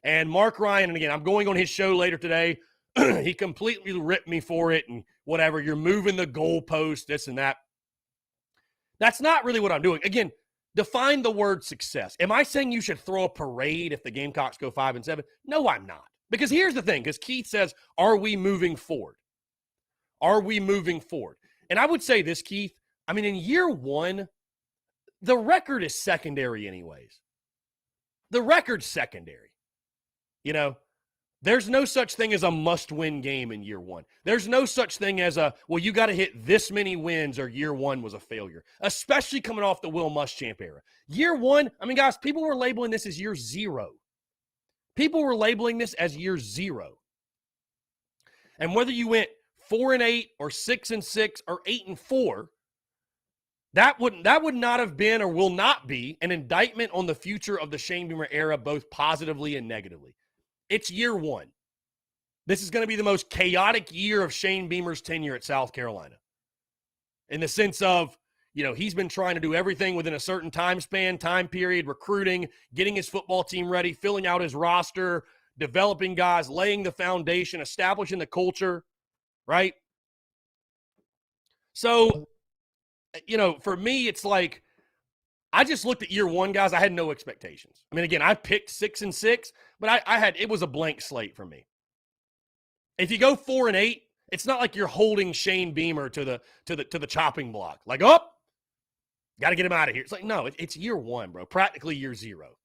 And Mark Ryan, and again, I'm going on his show later today. He completely ripped me for it and whatever. You're moving the goalpost, this and that. That's not really what I'm doing. Again, define the word success. Am I saying you should throw a parade if the Gamecocks go 5-7? No, I'm not. Because here's the thing, because Keith says, are we moving forward? Are we moving forward? And I would say this, Keith, I mean, in year one, the record is secondary anyways. The record's secondary. There's no such thing as a must-win game in year one. There's no such thing as you got to hit this many wins or year one was a failure, especially coming off the Will Muschamp era. Year one, I mean, guys, people were labeling this as year zero. People were labeling this as year zero. And whether you went 4-8 or 6-6 or 8-4, that would not have been or will not be an indictment on the future of the Shane Beamer era, both positively and negatively. It's year one. This is going to be the most chaotic year of Shane Beamer's tenure at South Carolina. In the sense of, he's been trying to do everything within a certain time period, recruiting, getting his football team ready, filling out his roster, developing guys, laying the foundation, establishing the culture, right? So, for me, it's like, I just looked at year one, guys. I had no expectations. I mean, again, I picked 6-6, but it was a blank slate for me. If you go 4-8, it's not like you're holding Shane Beamer to the chopping block. Like, got to get him out of here. It's like, no, it's year one, bro. Practically year zero.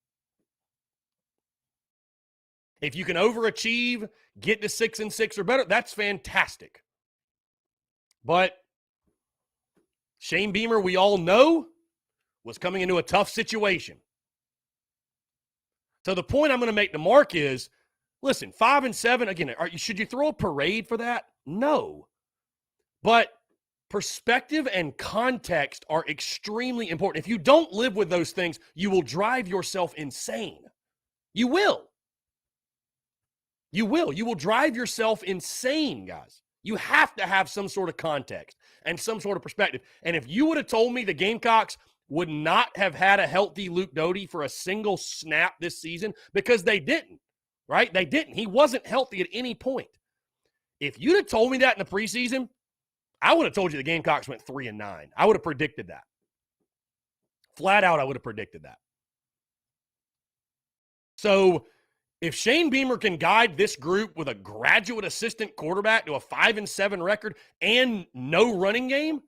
If you can overachieve, get to 6-6 or better, that's fantastic. But Shane Beamer, we all know, was coming into a tough situation. So the point I'm going to make to Mark is, listen, 5-7, again, should you throw a parade for that? No. But perspective and context are extremely important. If you don't live with those things, you will drive yourself insane. You will. You will. You will drive yourself insane, guys. You have to have some sort of context and some sort of perspective. And if you would have told me the Gamecocks would not have had a healthy Luke Doty for a single snap this season, because they didn't, right? They didn't. He wasn't healthy at any point. If you'd have told me that in the preseason, I would have told you the Gamecocks went 3-9. I would have predicted that. Flat out, I would have predicted that. So if Shane Beamer can guide this group with a graduate assistant quarterback to a 5-7 record and no running game,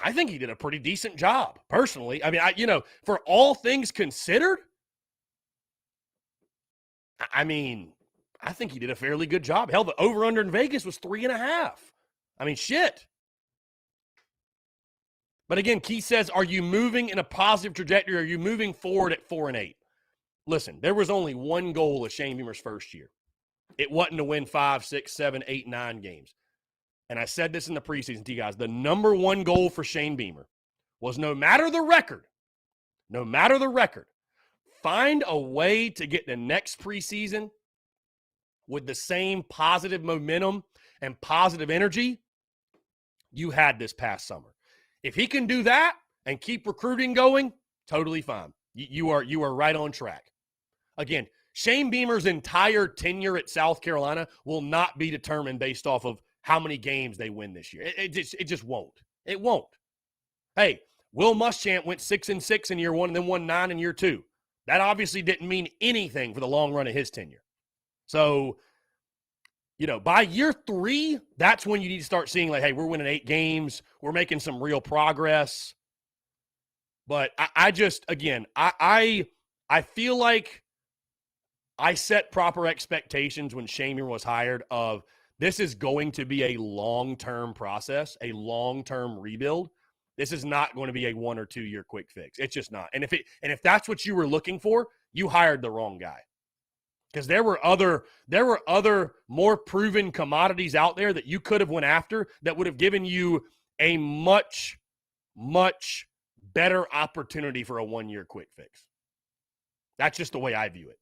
I think he did a pretty decent job, personally. I mean, for all things considered, I think he did a fairly good job. Hell, the over-under in Vegas was 3.5. I mean, shit. But again, Keith says, are you moving in a positive trajectory? Are you moving forward at 4-8? Listen, there was only one goal of Shane Beamer's first year. It wasn't to win 5, 6, 7, 8, 9 games. And I said this in the preseason to you guys. The number one goal for Shane Beamer was, no matter the record, find a way to get the next preseason with the same positive momentum and positive energy you had this past summer. If he can do that and keep recruiting going, totally fine. You are right on track. Again, Shane Beamer's entire tenure at South Carolina will not be determined based off of how many games they win this year. It just won't. It won't. Hey, Will Muschamp went 6-6 in year one and then won 9 in year two. That obviously didn't mean anything for the long run of his tenure. So, by year 3, that's when you need to start seeing, like, hey, we're winning 8 games. We're making some real progress. But I feel like I set proper expectations when Shane Beamer was hired of, this is going to be a long-term process, a long-term rebuild. This is not going to be a 1 or 2 year quick fix. It's just not. And if that's what you were looking for, you hired the wrong guy. Because there were other more proven commodities out there that you could have went after that would have given you a much, much better opportunity for a 1 year quick fix. That's just the way I view it.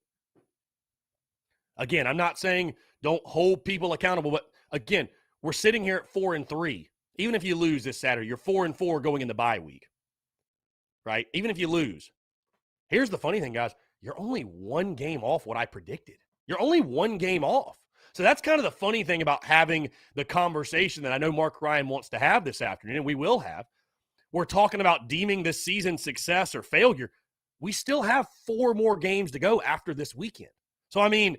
Again, I'm not saying don't hold people accountable, but again, we're sitting here at 4-3. Even if you lose this Saturday, you're 4-4 going in the bye week, right? Even if you lose. Here's the funny thing, guys. You're only 1 game off what I predicted. You're only 1 game off. So that's kind of the funny thing about having the conversation that I know Mark Ryan wants to have this afternoon, and we will have. We're talking about deeming this season success or failure. We still have 4 more games to go after this weekend. So, and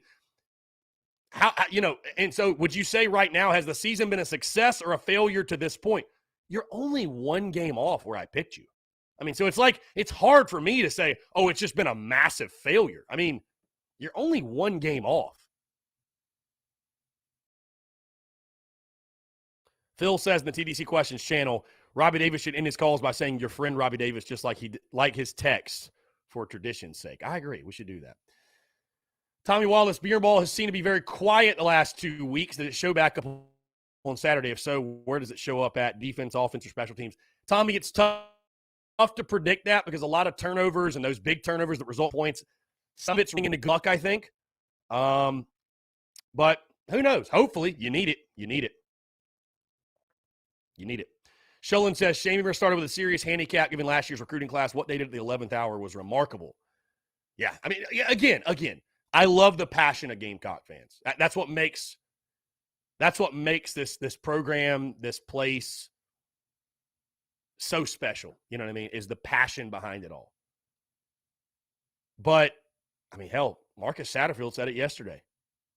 so would you say right now, has the season been a success or a failure to this point? You're only 1 game off where I picked you. So it's like, it's hard for me to say, oh, it's just been a massive failure. You're only 1 game off. Phil says in the TDC Questions channel, Robbie Davis should end his calls by saying your friend Robbie Davis, just like his texts, for tradition's sake. I agree. We should do that. Tommy Wallace, Beer Ball has seemed to be very quiet the last 2 weeks. Did it show back up on Saturday? If so, where does it show up at? Defense, offense, or special teams? Tommy, it's tough to predict that because a lot of turnovers and those big turnovers that result points, some of it's ringing into luck, I think. But who knows? Hopefully, you need it. You need it. Sholin says, Shane Beamer started with a serious handicap given last year's recruiting class. What they did at the 11th hour was remarkable. Yeah, again, I love the passion of Gamecock fans. That's what makes this program, this place so special. You know what I mean? Is the passion behind it all. But, I mean, hell, Marcus Satterfield said it yesterday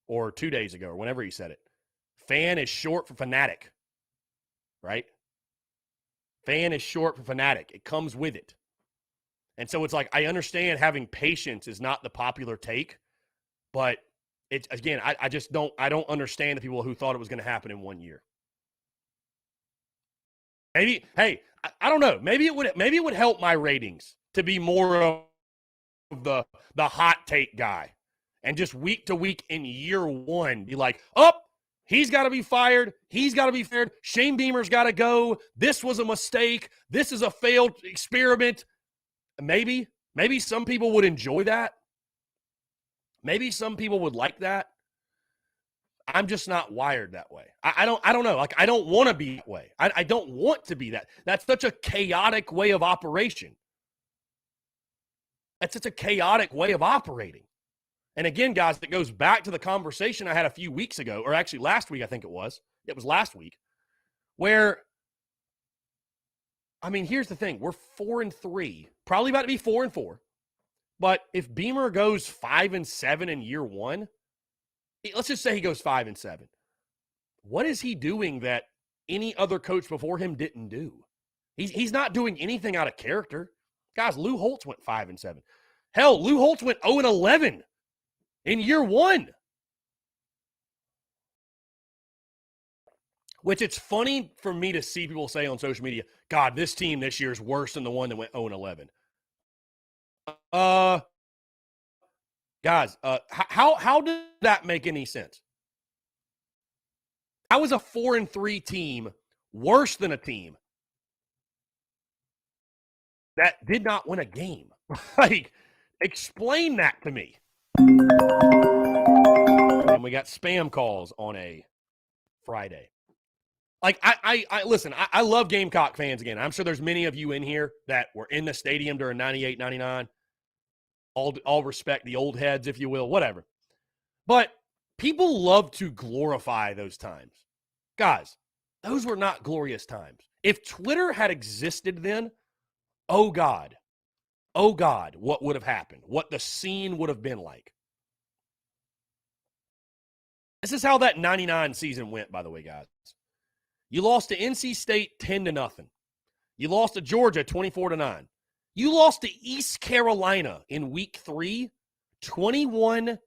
or 2 days ago or whenever he said it. Fan is short for fanatic, right? Fan is short for fanatic. It comes with it. And so it's like, I understand having patience is not the popular take, but it's, again, I just don't understand the people who thought it was going to happen in 1 year. Maybe, hey, I don't know. Maybe it would help my ratings to be more of the hot take guy, and just week to week in year one be like, oh, he's got to be fired. He's got to be fired. Shane Beamer's got to go. This was a mistake. This is a failed experiment. Maybe some people would enjoy that. Maybe some people would like that. I'm just not wired that way. I don't know. Like, I don't want to be that way. I don't want to be that. That's such a chaotic way of operation. That's such a chaotic way of operating. And again, guys, it goes back to the conversation I had a few weeks ago, or actually last week, I think it was. It was last week, where, I mean, here's the thing. We're 4-3, probably about to be 4-4. But if Beamer goes 5-7 in year one, let's just say he goes 5-7. What is he doing that any other coach before him didn't do? He's not doing anything out of character. Guys, Lou Holtz went 5-7. Hell, Lou Holtz went 0-11 in year one. Which it's funny for me to see people say on social media, God, this team this year is worse than the one that went 0-11. Guys, how did that make any sense? How is a 4-3 team worse than a team that did not win a game? Like, explain that to me. And we got spam calls on a Friday. Like, I listen, I love Gamecock fans again. I'm sure there's many of you in here that were in the stadium during 98, 99. All respect the old heads, if you will, whatever. But people love to glorify those times. Guys, those were not glorious times. If Twitter had existed then, oh God, what would have happened? What the scene would have been like. This is how that 99 season went, by the way, guys. You lost to NC State 10-0. You lost to Georgia 24-9. You lost to East Carolina in week 3, 21-3.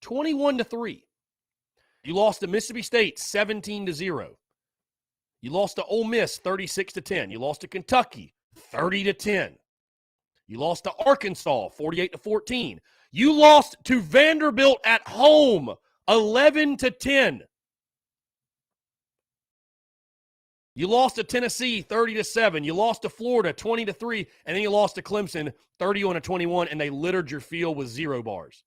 21-3. You lost to Mississippi State 17-0. You lost to Ole Miss 36-10. You lost to Kentucky 30-10. You lost to Arkansas 48-14. You lost to Vanderbilt at home 11-10. You lost to Tennessee 30-7. You lost to Florida 20-3, and then you lost to Clemson 31-21, and they littered your field with 0 bars.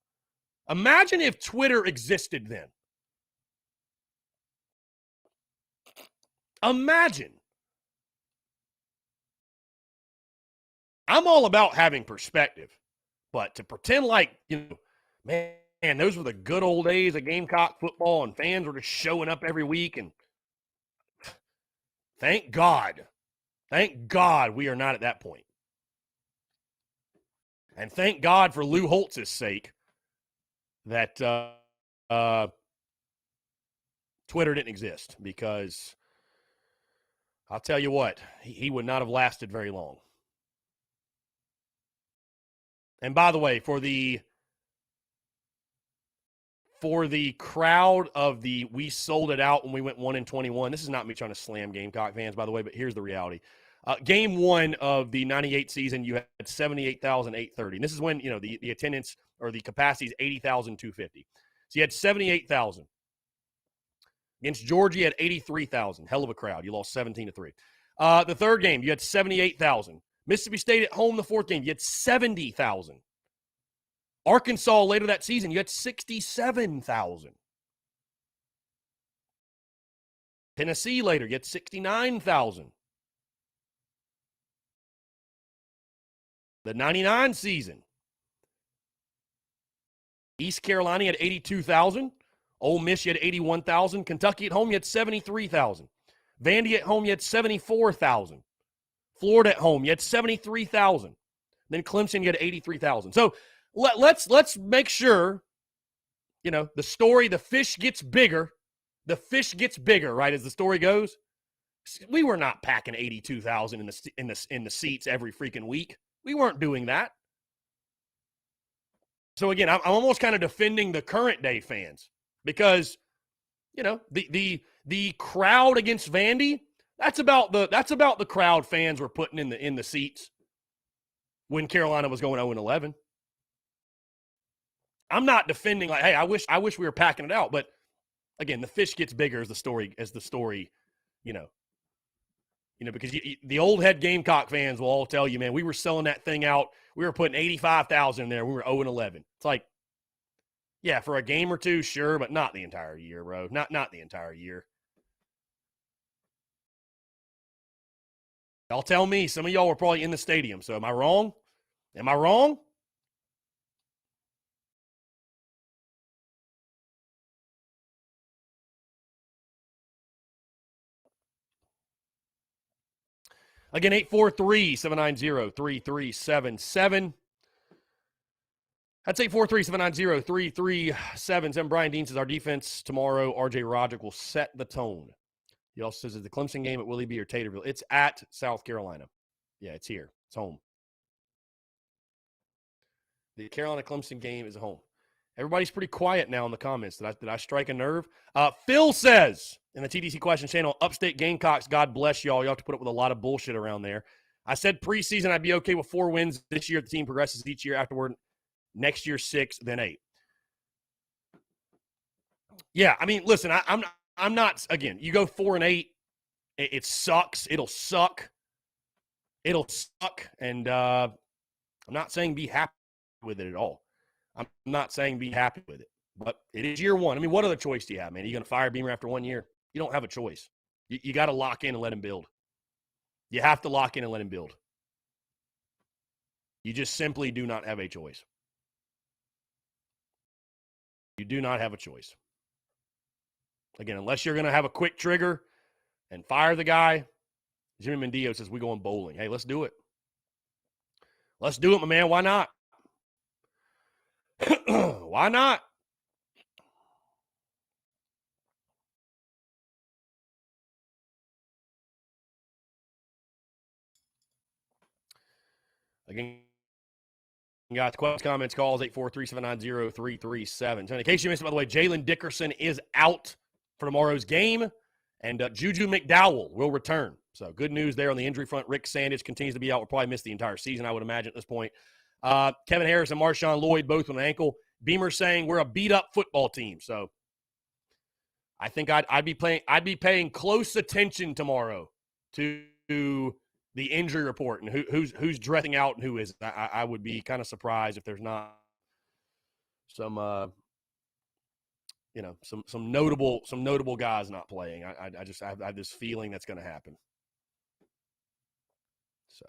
Imagine if Twitter existed then. Imagine. I'm all about having perspective, but to pretend like, man, those were the good old days of Gamecock football, and fans were just showing up every week, and thank God we are not at that point. And thank God for Lou Holtz's sake that Twitter didn't exist, because I'll tell you what, he would not have lasted very long. And by the way, for the crowd of we sold it out when we went 1-21. This is not me trying to slam Gamecock fans, by the way, but here's the reality. Game 1 of the 98 season, you had 78,830. And this is when, the attendance or the capacity is 80,250. So you had 78,000. Against Georgia, you had 83,000. Hell of a crowd. You lost 17-3. The third game, you had 78,000. Mississippi State at home, the fourth game, you had 70,000. Arkansas later that season, you had 67,000. Tennessee later, you had 69,000. The 99 season, East Carolina had 82,000. Ole Miss, you had 81,000. Kentucky at home, you had 73,000. Vandy at home, you had 74,000. Florida at home, you had 73,000. Then Clemson, you had 83,000. So let's make sure, the story, the fish gets bigger. The fish gets bigger, right, as the story goes. We were not packing 82,000 in the seats every freaking week. We weren't doing that. So again, I'm almost kind of defending the current day fans because, the crowd against Vandy, that's about the crowd fans were putting in the seats when Carolina was going 0-11. I'm not defending like, hey, I wish we were packing it out, but again, the fish gets bigger as the story, because the old head Gamecock fans will all tell you, man, we were selling that thing out. We were putting 85,000 in there. We were 0-11. It's like, yeah, for a game or two, sure, but not the entire year, bro. Not the entire year. Y'all tell me, some of y'all were probably in the stadium. So am I wrong? Am I wrong? Again, 843-790-3377. That's 843-790-3377. Brian Dean says, our defense tomorrow, R.J. Roderick will set the tone. He also says, is the Clemson game at Willie B or Taterville? It's at South Carolina. Yeah, it's here. It's home. The Carolina-Clemson game is home. Everybody's pretty quiet now in the comments. Did I strike a nerve? Phil says in the TDC question channel, Upstate Gamecocks, God bless y'all. You have to put up with a lot of bullshit around there. I said preseason I'd be okay with 4 wins this year. The team progresses each year afterward. Next year 6, then 8. Yeah, I mean, listen, I'm not. Again, you go 4-8, it sucks. It'll suck. And I'm not saying be happy with it at all. I'm not saying be happy with it, but it is year 1. I mean, what other choice do you have, man? Are you going to fire Beamer after 1 year? You don't have a choice. You got to lock in and let him build. You have to lock in and let him build. You just simply do not have a choice. You do not have a choice. Again, unless you're going to have a quick trigger and fire the guy. Jimmy Mendillo says, we going bowling. Hey, let's do it. Let's do it, my man. Why not? Why not? Again, you got questions, comments, calls, 843-790-3377. So in case you missed it, by the way, Jalen Dickerson is out for tomorrow's game, and Juju McDowell will return. So good news there on the injury front. Rick Sandage continues to be out. We'll probably miss the entire season, I would imagine, at this point. Kevin Harris and Marshawn Lloyd both with an ankle. Beamer saying we're a beat-up football team. So I think I'd be paying close attention tomorrow to the injury report and who's dressing out and who isn't. I would be kind of surprised if there's not some some notable guys not playing. I have this feeling that's going to happen. So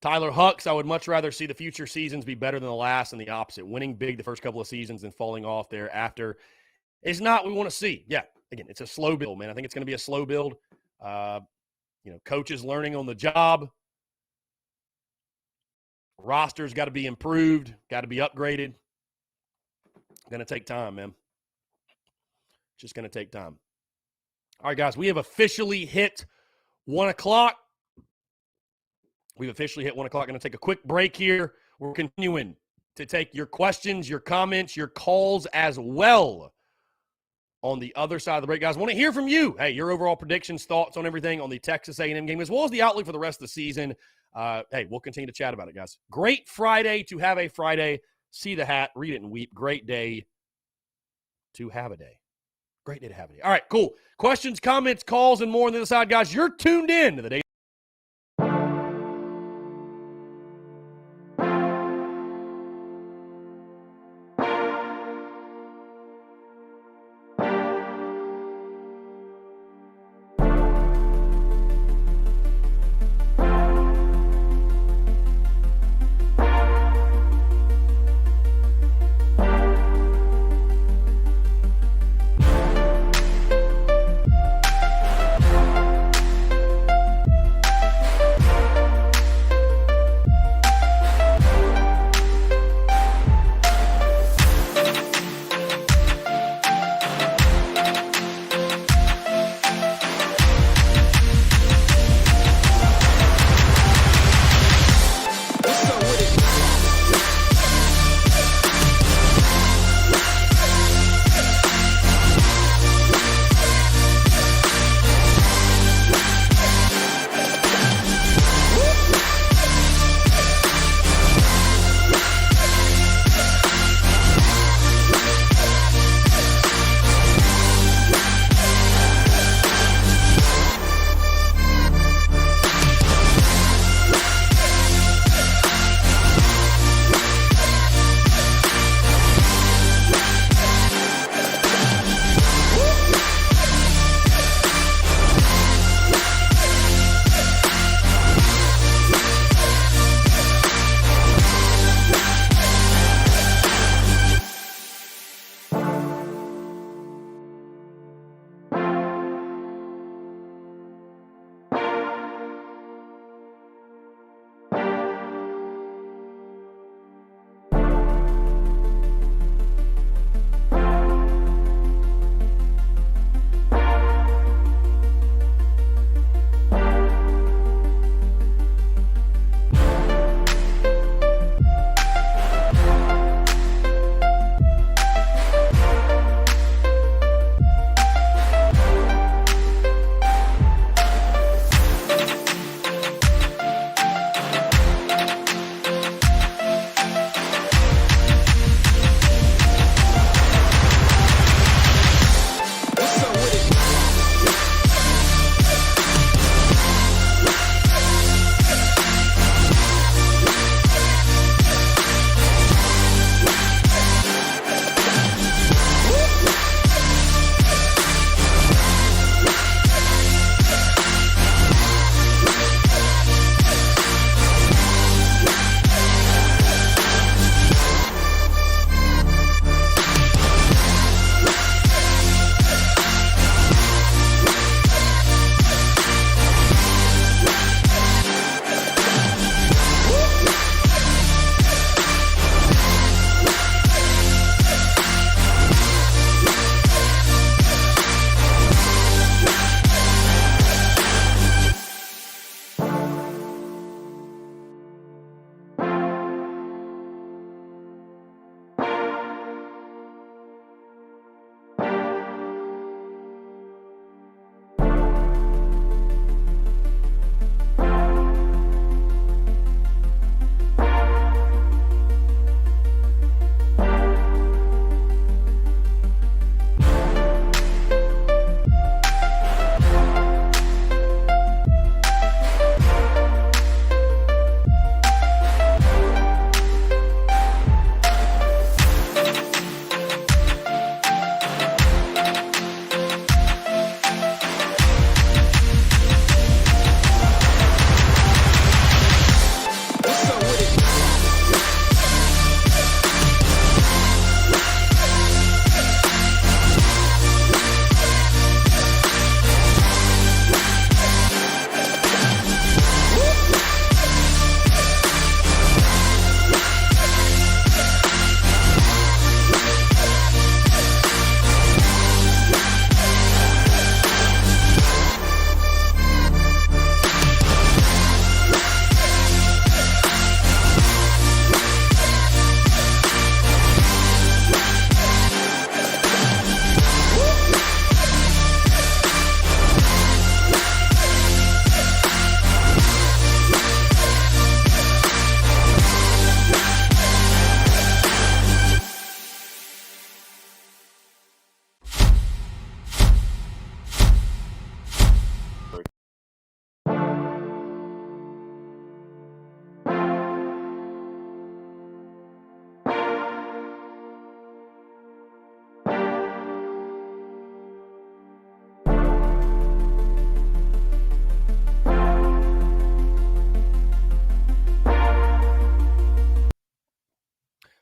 Tyler Hucks, I would much rather see the future seasons be better than the last and the opposite. Winning big the first couple of seasons and falling off thereafter is not what we want to see. Yeah, again, it's a slow build, man. I think it's going to be a slow build. Coaches learning on the job. Roster's got to be improved, got to be upgraded. Going to take time, man. Just going to take time. All right, guys, we have officially hit 1 o'clock. We've officially hit 1 o'clock. Going to take a quick break here. We're continuing to take your questions, your comments, your calls as well on the other side of the break. Guys, I want to hear from you. Hey, your overall predictions, thoughts on everything on the Texas A&M game, as well as the outlook for the rest of the season. Hey, we'll continue to chat about it, guys. Great Friday to have a Friday. See the hat, read it, and weep. Great day to have a day. Great day to have a day. All right, cool. Questions, comments, calls, and more on the other side, guys. You're tuned in to the day.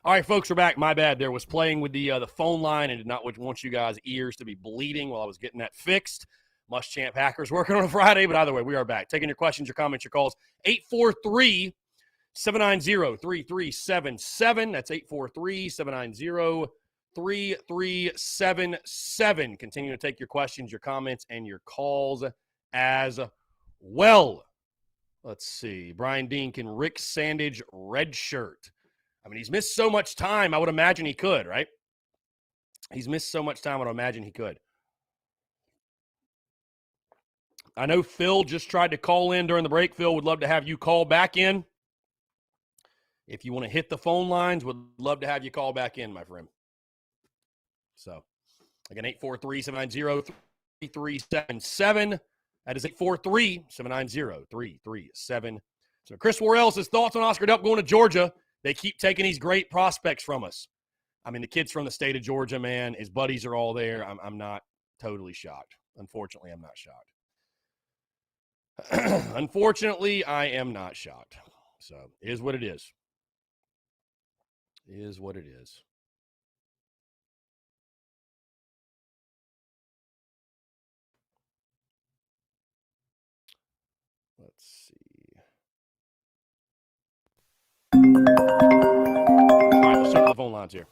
All right, folks, we're back. My bad. There was playing with the phone line and did not want you guys' ears to be bleeding while I was getting that fixed. Muschamp Hackers working on a Friday, but either way, we are back. Taking your questions, your comments, your calls. 843-790-3377. That's 843-790-3377. Continue to take your questions, your comments, and your calls as well. Let's see. Brian Dean, can Rick Sandage redshirt? I mean, he's missed so much time, I would imagine he could, right? He's missed so much time, I would imagine he could. I know Phil just tried to call in during the break. Phil, would love to have you call back in. If you want to hit the phone lines, would love to have you call back in, my friend. So, again, 843-790-3377. That is 843-790-3377. So, Chris Worrell says, thoughts on Oscar Delp going to Georgia? They keep taking these great prospects from us. I mean, the kid's from the state of Georgia, man. His buddies are all there. I'm not totally shocked. Unfortunately, I'm not shocked. Unfortunately, I am not shocked. So, it is what it is. It is what it is. Let's see. All right, let's start the phone lines here.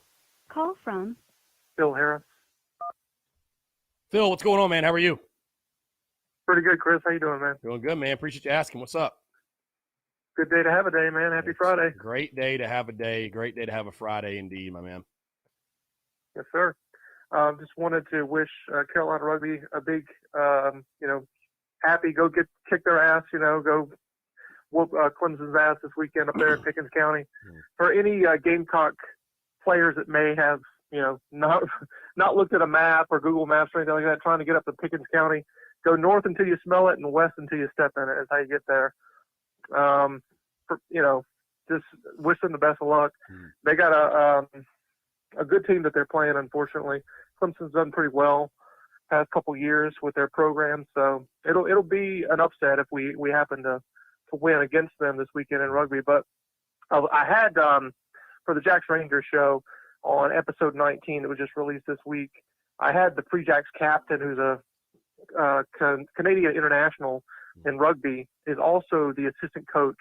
Call from Phil Harris. Phil, what's going on, man? How are you? Pretty good, Chris. How you doing, man? Doing good, man. Appreciate you asking. What's up? Good day to have a day, man. Happy Friday. Great day to have a day. Great day to have a Friday indeed, my man. Yes, sir. Just wanted to wish Carolina Rugby a big, happy, go kick their ass, go whoop Clemson's ass this weekend up there in Pickens County. For any Gamecock players that may have, not looked at a map or Google Maps or anything like that, trying to get up to Pickens County, go north until you smell it and west until you step in it is how you get there. Just wish them the best of luck. They got a good team that they're playing, unfortunately. Clemson's done pretty well past couple years with their program, so it'll be an upset if we happen to win against them this weekend in rugby. But I had for the Jacks Rangers show on episode 19 that was just released this week, I had the Free Jacks captain, who's a Canadian international in rugby, is also the assistant coach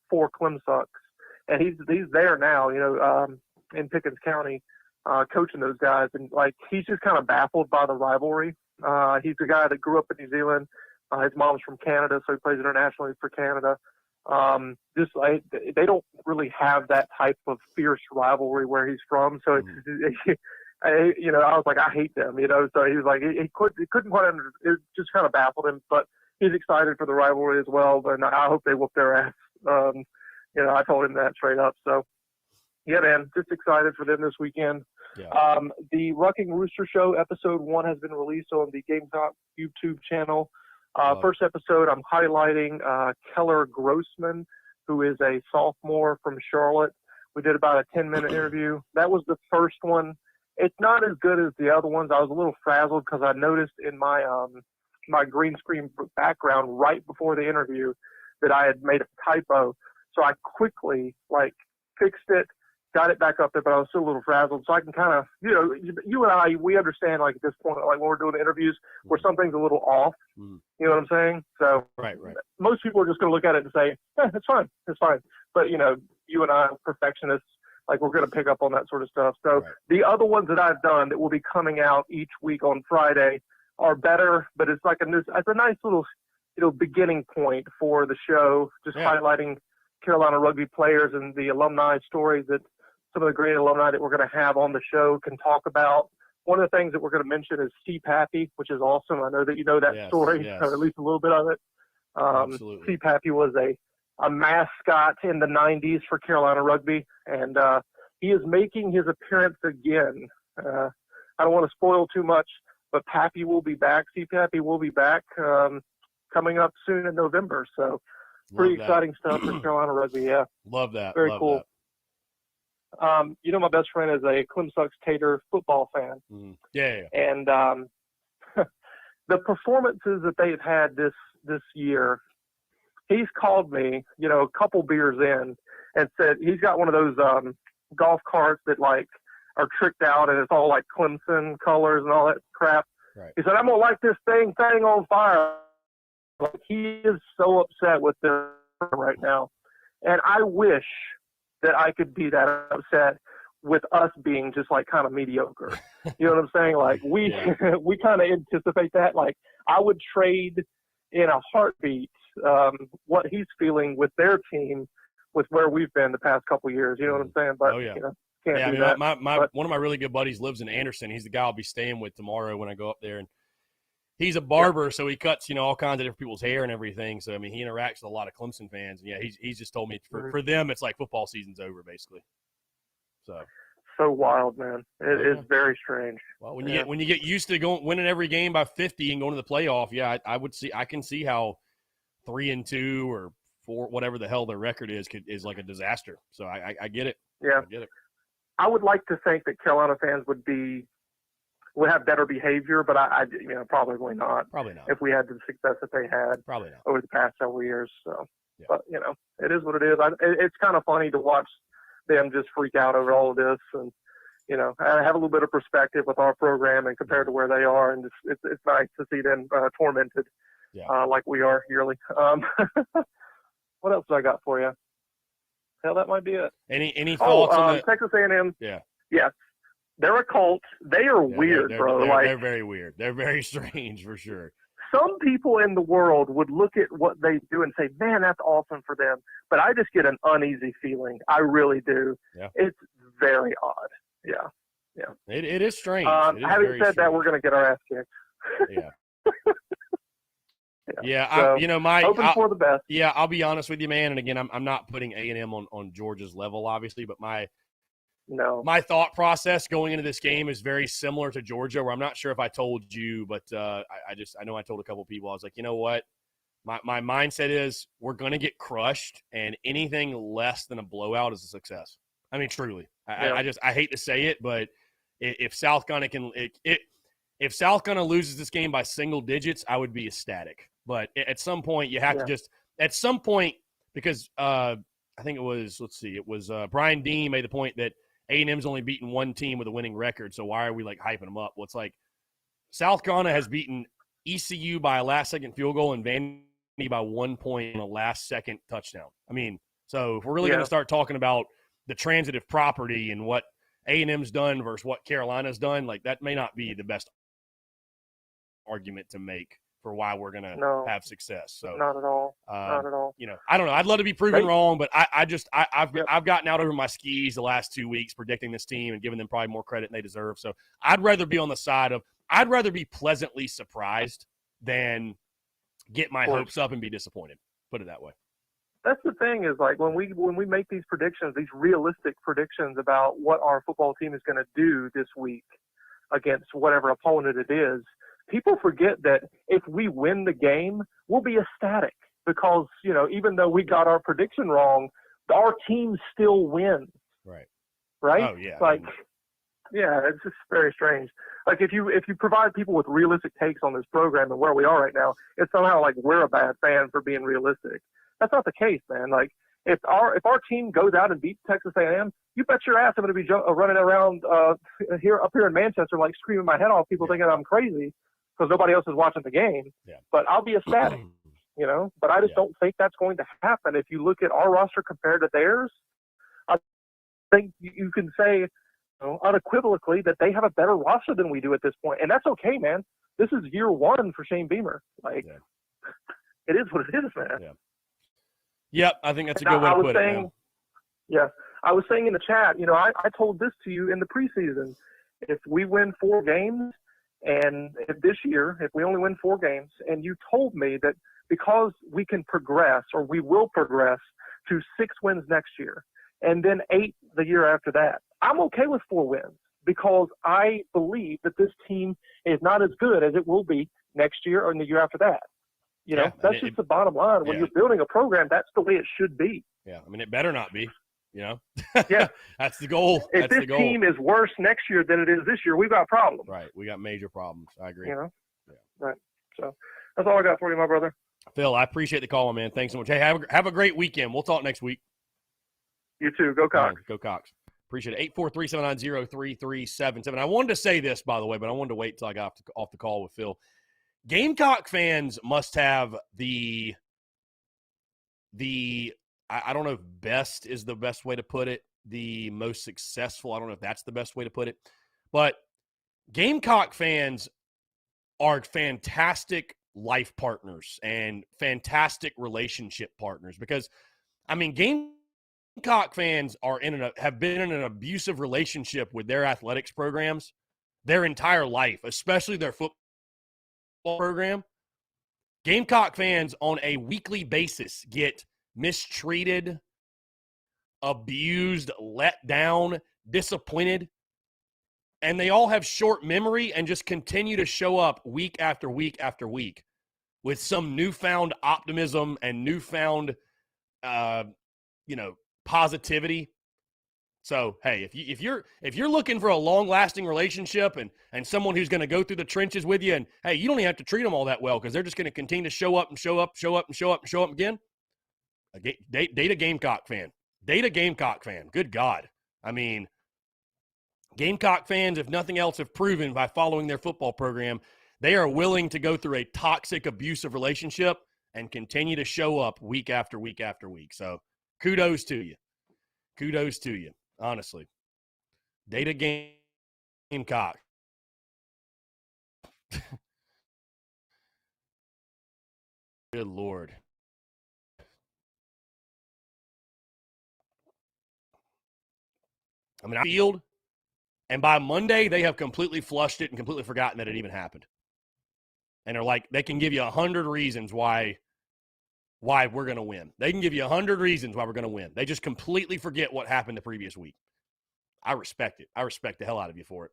for Clemsucks, and he's there now, in Pickens County, coaching those guys, and he's just kind of baffled by the rivalry. He's a guy that grew up in New Zealand. His mom's from Canada, so he plays internationally for Canada. They don't really have that type of fierce rivalry where he's from. So I was like, I hate them, So he was like, he couldn't quite it just kind of baffled him, but he's excited for the rivalry as well. But I hope they whoop their ass. I told him that straight up. So yeah, man, just excited for them this weekend. Yeah. The Rucking Rooster Show episode 1 has been released on the Gamecock YouTube channel. First episode, I'm highlighting Keller Grossman, who is a sophomore from Charlotte. We did about a 10-minute interview. That was the first one. It's not as good as the other ones. I was a little frazzled because I noticed in my my green screen background right before the interview that I had made a typo. So I quickly fixed it, got it back up there, but I was still a little frazzled. So I can kind of, you and I, we understand at this point, when we're doing interviews where something's a little off, you know what I'm saying? So right. Most people are just going to look at it and say, it's fine. But, you and I, perfectionists, we're going to pick up on that sort of stuff. So The other ones that I've done that will be coming out each week on Friday are better, but it's it's a nice little, beginning point for the show, just highlighting Carolina Rugby players and the alumni stories that some of the great alumni that we're going to have on the show can talk about. One of the things that we're going to mention is C. Pappy, which is awesome. I know that you know that story, or at least a little bit of it. C. Pappy was a mascot in the 90s for Carolina Rugby, and he is making his appearance again. I don't want to spoil too much, but Pappy will be back. C. Pappy will be back coming up soon in November. So pretty exciting stuff for Carolina Rugby. Yeah. Love that. Very cool. That. My best friend is a Clemsucks Tater football fan. Yeah. And the performances that they've had this year, he's called me, a couple beers in, and said he's got one of those golf carts that like are tricked out and it's all like Clemson colors and all that crap. Right. He said, I'm gonna light this thing on fire. Like, he is so upset with this right now, and I wish that I could be that upset with us being just like kind of mediocre. You know what I'm saying? Like we we kind of anticipate that. Like I would trade in a heartbeat what he's feeling with their team with where we've been the past couple of years. You know what I'm saying? But you know, can't do that. One of my really good buddies lives in Anderson. He's the guy I'll be staying with tomorrow when I go up there, and he's a barber, so he cuts, all kinds of different people's hair and everything. So I mean, he interacts with a lot of Clemson fans. And he's just told me for them it's like football season's over basically. So wild, man. It is very strange. Well, when you get used to winning every game by 50 and going to the playoff, I can see how 3-2 or 4, whatever the hell their record is like a disaster. So I get it. Yeah, I get it. I would like to think that Carolina fans would have better behavior, but I probably not. Probably not. If we had the success that they had probably not over the past several years. So, but it is what it is. It's kind of funny to watch them just freak out over all of this, and I have a little bit of perspective with our program and compared to where they are, and it's nice to see them tormented, like we are yearly. What else do I got for you? Hell, that might be it. Any thoughts on the Texas A&M? Yeah. Yes. They're a cult. They are weird, bro. They're very weird. They're very strange for sure. Some people in the world would look at what they do and say, man, that's awesome for them. But I just get an uneasy feeling. I really do. Yeah. It's very odd. Yeah. It is strange. Having said that, we're going to get our ass kicked. Yeah. Hoping for the best. Yeah, I'll be honest with you, man. And again, I'm not putting A&M on Georgia's level, obviously, but my thought process going into this game is very similar to Georgia, where I'm not sure if I told you, but I know I told a couple people. I was like, you know what? My mindset is we're going to get crushed, and anything less than a blowout is a success. I mean, truly. I hate to say it, but if South Carolina if South Carolina loses this game by single digits, I would be ecstatic. But at some point, you have to just – at some point, because I think it was Brian Dean made the point that A&M's only beaten one team with a winning record, so why are we, like, hyping them up? Well, it's like South Carolina has beaten ECU by a last-second field goal and Vandy by 1 point on a last-second touchdown. I mean, so if we're really going to start talking about the transitive property and what A&M's done versus what Carolina's done, like that may not be the best argument to make for why we're going to have success. So not at all. Not at all. I don't know. I'd love to be proven wrong, but I've gotten out over my skis the last 2 weeks predicting this team and giving them probably more credit than they deserve. So I'd rather be on the side of I'd rather be pleasantly surprised than get my hopes up and be disappointed. Put it that way. That's the thing is like when we make these predictions, these realistic predictions about what our football team is going to do this week against whatever opponent it is, people forget that if we win the game, we'll be ecstatic because, even though we got our prediction wrong, our team still wins. Right. Right? Oh, yeah. It's just very strange. Like if you provide people with realistic takes on this program and where we are right now, it's somehow like we're a bad fan for being realistic. That's not the case, man. Like if our team goes out and beats Texas A&M, you bet your ass I'm going to be running around up here in Manchester like screaming my head off, people thinking I'm crazy because nobody else is watching the game. Yeah. But I'll be ecstatic, But I just don't think that's going to happen. If you look at our roster compared to theirs, I think you can say unequivocally that they have a better roster than we do at this point, and that's okay, man. This is year one for Shane Beamer. Like, it is what it is, man. Yeah. Yep, I think that's a good way to put it. Yeah, I was saying in the chat, I told this to you in the preseason. If we win 4 games, and this year, if we only win 4 games, and you told me that because we can progress, or we will progress to 6 wins next year, and then 8 the year after that, I'm okay with 4 wins because I believe that this team is not as good as it will be next year or in the year after that. That's just the bottom line. When you're building a program, that's the way it should be. Yeah, I mean, it better not be, Yeah. That's the goal. If this team is worse next year than it is this year, we've got problems. Right. We got major problems. I agree. Right. So that's all I got for you, my brother. Phil, I appreciate the call, man. Thanks so much. Hey, have a great weekend. We'll talk next week. You too. Go Cox. Go Cox. Appreciate it. 843-790-3377. I wanted to say this, by the way, but I wanted to wait until I got off the call with Phil. Gamecock fans must have the I don't know if best is the best way to put it, the most successful. I don't know if that's the best way to put it. But Gamecock fans are fantastic life partners and fantastic relationship partners because, I mean, Gamecock fans have been in an abusive relationship with their athletics programs their entire life, especially their football program. Gamecock fans on a weekly basis get mistreated, abused, let down, disappointed, and they all have short memory and just continue to show up week after week after week with some newfound optimism and newfound, positivity. So, hey, if you're looking for a long-lasting relationship and someone who's going to go through the trenches with you, and hey, you don't even have to treat them all that well because they're just going to continue to show up and show up, show up and show up and show up again. Date a Gamecock fan. Date a Gamecock fan. Good God. I mean, Gamecock fans, if nothing else, have proven by following their football program, they are willing to go through a toxic, abusive relationship and continue to show up week after week after week. So kudos to you. Kudos to you, honestly. Date a Gamecock. Good Lord. I mean, field, and by Monday, they have completely flushed it and completely forgotten that it even happened. And they're like, they can give you 100 reasons why we're going to win. They can give you 100 reasons why we're going to win. They just completely forget what happened the previous week. I respect it. I respect the hell out of you for it.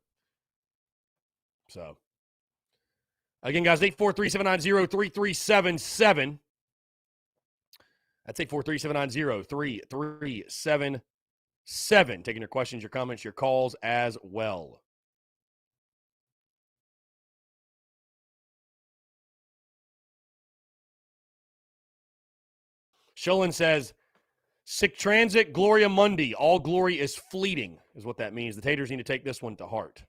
So, again, guys, 843-790-3377. That's 843-790-3377. Taking your questions, your comments, your calls as well. Sholin says, sick transit, Gloria Mundi. All glory is fleeting, is what that means. The Taters need to take this one to heart.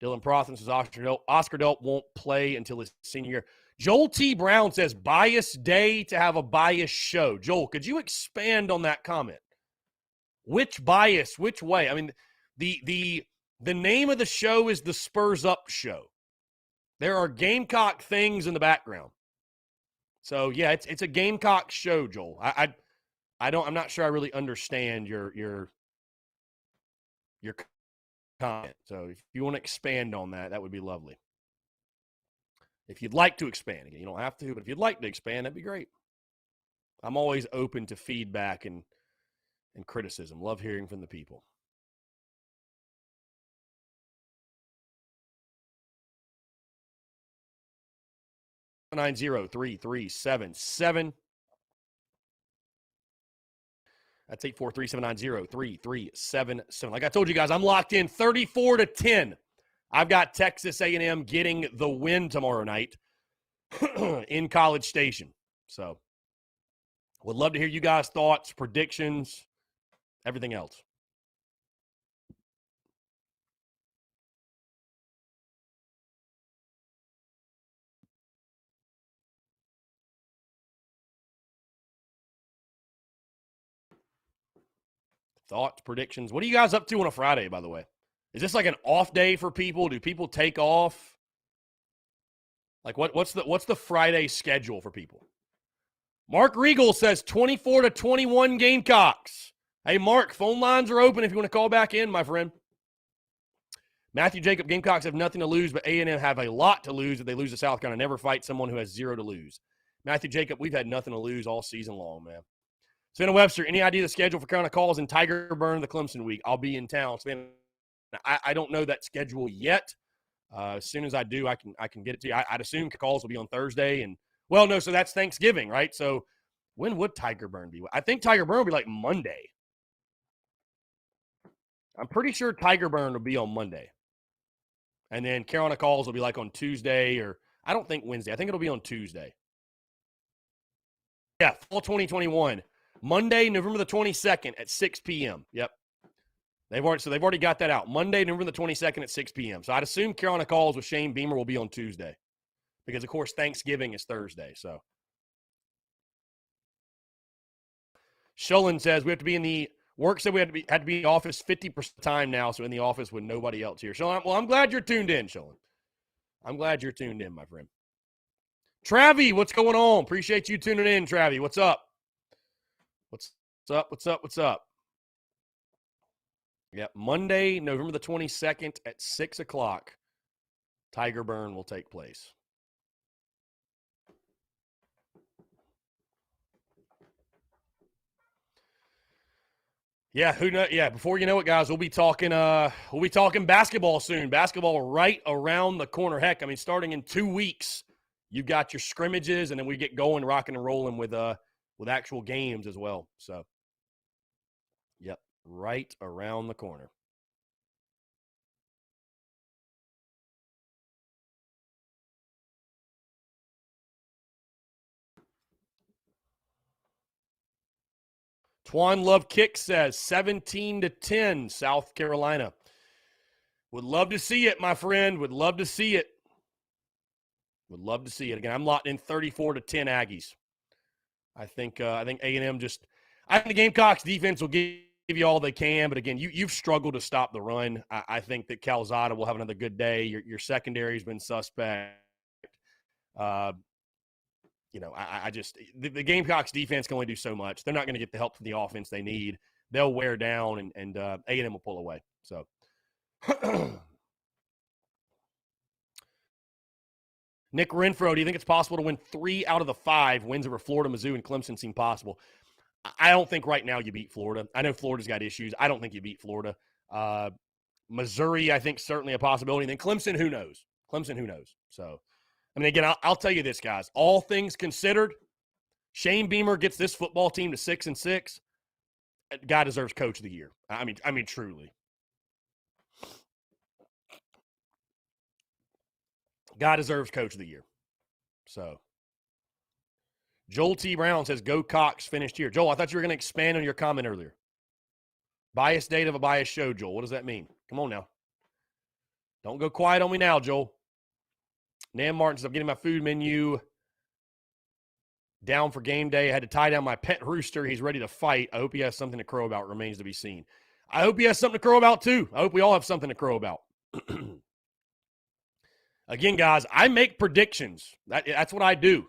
Dylan Prothman says, Oscar Delp won't play until his senior year. Joel T. Brown says, bias day to have a bias show. Joel, could you expand on that comment? Which bias? Which way? I mean, the name of the show is the Spurs Up Show. There are Gamecock things in the background. So yeah, it's a Gamecock show, Joel. I'm not sure I really understand your comment. So if you want to expand on that, that would be lovely. If you'd like to expand, again, you don't have to, but if you'd like to expand, that'd be great. I'm always open to feedback and criticism. Love hearing from the people. $903-377. That's 843-790-3377. Like I told you guys, I'm locked in 34-10. I've got Texas A&M getting the win tomorrow night in College Station. So would love to hear you guys' thoughts, predictions, everything else. Thoughts, predictions. What are you guys up to on a Friday, by the way? Is this like an off day for people? Do people take off? Like what's the Friday schedule for people? Mark Regal says 24-21 Gamecocks. Hey, Mark, phone lines are open if you want to call back in, my friend. Matthew Jacob, Gamecocks have nothing to lose, but A&M have a lot to lose if they lose to South Carolina. Never fight someone who has zero to lose. Matthew Jacob, we've had nothing to lose all season long, man. Savannah Webster, any idea the schedule for Carolina calls in Tiger Burn the Clemson week? I'll be in town. Savannah, I don't know that schedule yet. As soon as I do, I can get it to you. I'd assume calls will be on Thursday. So that's Thanksgiving, right? So when would Tiger Burn be? I think Tiger Burn will be like Monday. I'm pretty sure Tiger Burn will be on Monday. And then Carolina calls will be like on Tuesday, or I don't think Wednesday. I think it'll be on Tuesday. Yeah, fall 2021. Monday, November the 22nd at 6 p.m. Yep. They've already got that out. Monday, November the 22nd at 6 p.m. So I'd assume Carolina Calls with Shane Beamer will be on Tuesday because, of course, Thanksgiving is Thursday. So Shullen says we have to be in the work. Said we had to be in the office 50% of the time now, so in the office with nobody else here. Shullen, well, I'm glad you're tuned in, Shullen. I'm glad you're tuned in, my friend. Travie, what's going on? Appreciate you tuning in, Travie. What's up? What's up? Yep, Monday, November the 22nd at 6 o'clock, Tiger Burn will take place. Yeah, who knows? Yeah, before you know it, guys, we'll be talking basketball soon. Basketball right around the corner. Heck, I mean, starting in 2 weeks, you've got your scrimmages, and then we get going, rocking and rolling with actual games as well. So, yep, right around the corner. Twan Love Kick says 17-10, South Carolina. Would love to see it, my friend. Would love to see it. Would love to see it. Again, I'm locked in 34-10 Aggies. I think A&M just – I think the Gamecocks defense will give you all they can, but again, you've struggled to stop the run. I think that Calzada will have another good day. Your secondary has been suspect. The Gamecocks defense can only do so much. They're not going to get the help from the offense they need. They'll wear down, and A&M will pull away. So, Nick Renfro, do you think it's possible to win 3 out of the 5 wins over Florida, Mizzou, and Clemson seem possible? I don't think right now you beat Florida. I know Florida's got issues. I don't think you beat Florida. Missouri, I think, certainly a possibility. And then Clemson, who knows? So, I mean, again, I'll tell you this, guys. All things considered, Shane Beamer gets this football team to 6-6. Guy deserves Coach of the Year. I mean, truly. Guy deserves Coach of the Year. So, Joel T. Brown says, go Cox, finished here. Joel, I thought you were going to expand on your comment earlier. Biased date of a biased show, Joel. What does that mean? Come on now. Don't go quiet on me now, Joel. Nam Martin says, I'm getting my food menu down for game day. I had to tie down my pet rooster. He's ready to fight. I hope he has something to crow about. Remains to be seen. I hope he has something to crow about, too. I hope we all have something to crow about. Again, guys, I make predictions. That's what I do.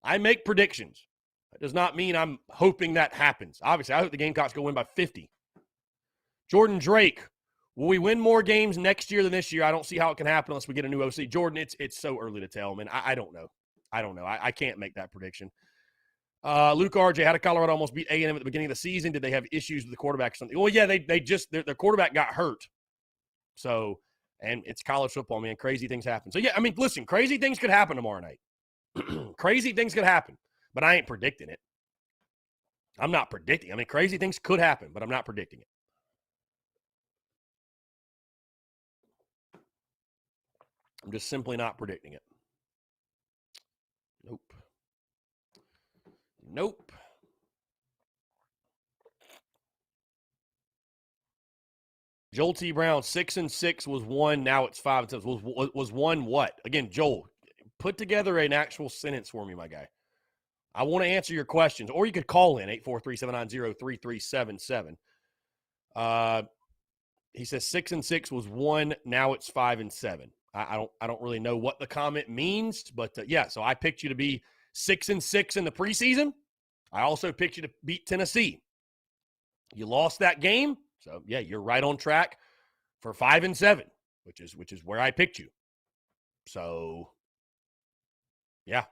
I make predictions. That does not mean I'm hoping that happens. Obviously, I hope the Gamecocks go win by 50. Jordan Drake, will we win more games next year than this year? I don't see how it can happen unless we get a new OC. Jordan, it's so early to tell, man. I don't know. I can't make that prediction. Luke RJ, how did Colorado almost beat A&M at the beginning of the season? Did they have issues with the quarterback or something? Well, yeah, they just their quarterback got hurt. So, and it's college football, man. Crazy things happen. So, yeah, I mean, listen, crazy things could happen tomorrow night. Crazy things could happen, but I ain't predicting it. I'm not predicting. I mean, crazy things could happen, but I'm not predicting it. I'm just simply not predicting it. Nope. Joel T. Brown, 6-6 was 1. Now it's 5-7. Was 1 what? Again, Joel, put together an actual sentence for me, my guy. I want to answer your questions, or you could call in 843-790-3377. He says 6-6 was 1. Now it's 5-7. I don't really know what the comment means, but yeah. So I picked you to be 6-6 in the preseason. I also picked you to beat Tennessee. You lost that game, so yeah, you're right on track for 5-7, which is where I picked you. So yeah.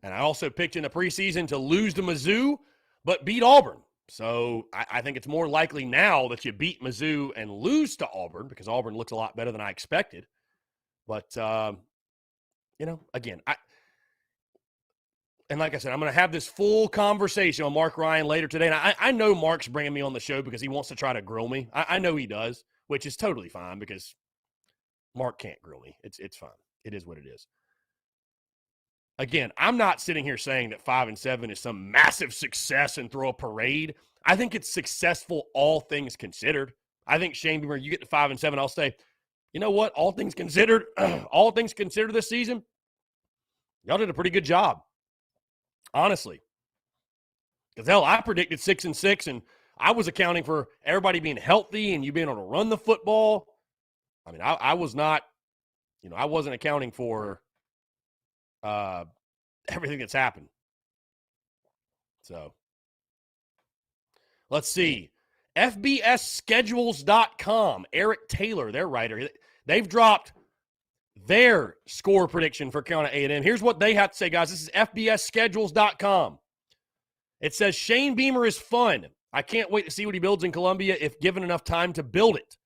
And I also picked in the preseason to lose to Mizzou, but beat Auburn. So I think it's more likely now that you beat Mizzou and lose to Auburn because Auburn looks a lot better than I expected. But, again, and like I said, I'm going to have this full conversation on Mark Ryan later today. And I know Mark's bringing me on the show because he wants to try to grill me. I know he does, which is totally fine because Mark can't grill me. It's fine. It is what it is. Again, I'm not sitting here saying that 5-7 is some massive success and throw a parade. I think it's successful, all things considered. I think Shane Beamer, you get to 5-7, I'll say, you know what? All things considered, all things considered this season, y'all did a pretty good job, honestly. Because hell, I predicted 6-6, and I was accounting for everybody being healthy and you being able to run the football. I mean, I was not, I wasn't accounting for everything that's happened. So, let's see. FBSschedules.com, Eric Taylor, their writer, they've dropped their score prediction for Carolina A&M. Here's what they have to say, guys. This is FBSschedules.com. It says, Shane Beamer is fun. I can't wait to see what he builds in Columbia if given enough time to build it.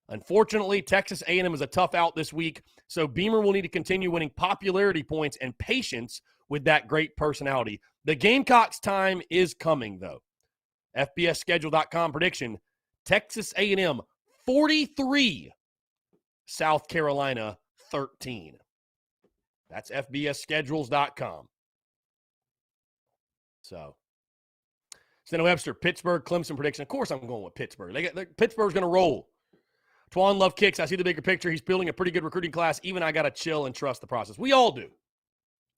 Unfortunately, Texas A&M is a tough out this week, so Beamer will need to continue winning popularity points and patience with that great personality. The Gamecocks' time is coming, though. FBSschedule.com prediction, Texas A&M 43, South Carolina 13. That's FBSschedules.com. So, Steno Webster, Pittsburgh, Clemson prediction. Of course I'm going with Pittsburgh. Pittsburgh's going to roll. Twan Love Kicks, I see the bigger picture. He's building a pretty good recruiting class. Even I got to chill and trust the process. We all do.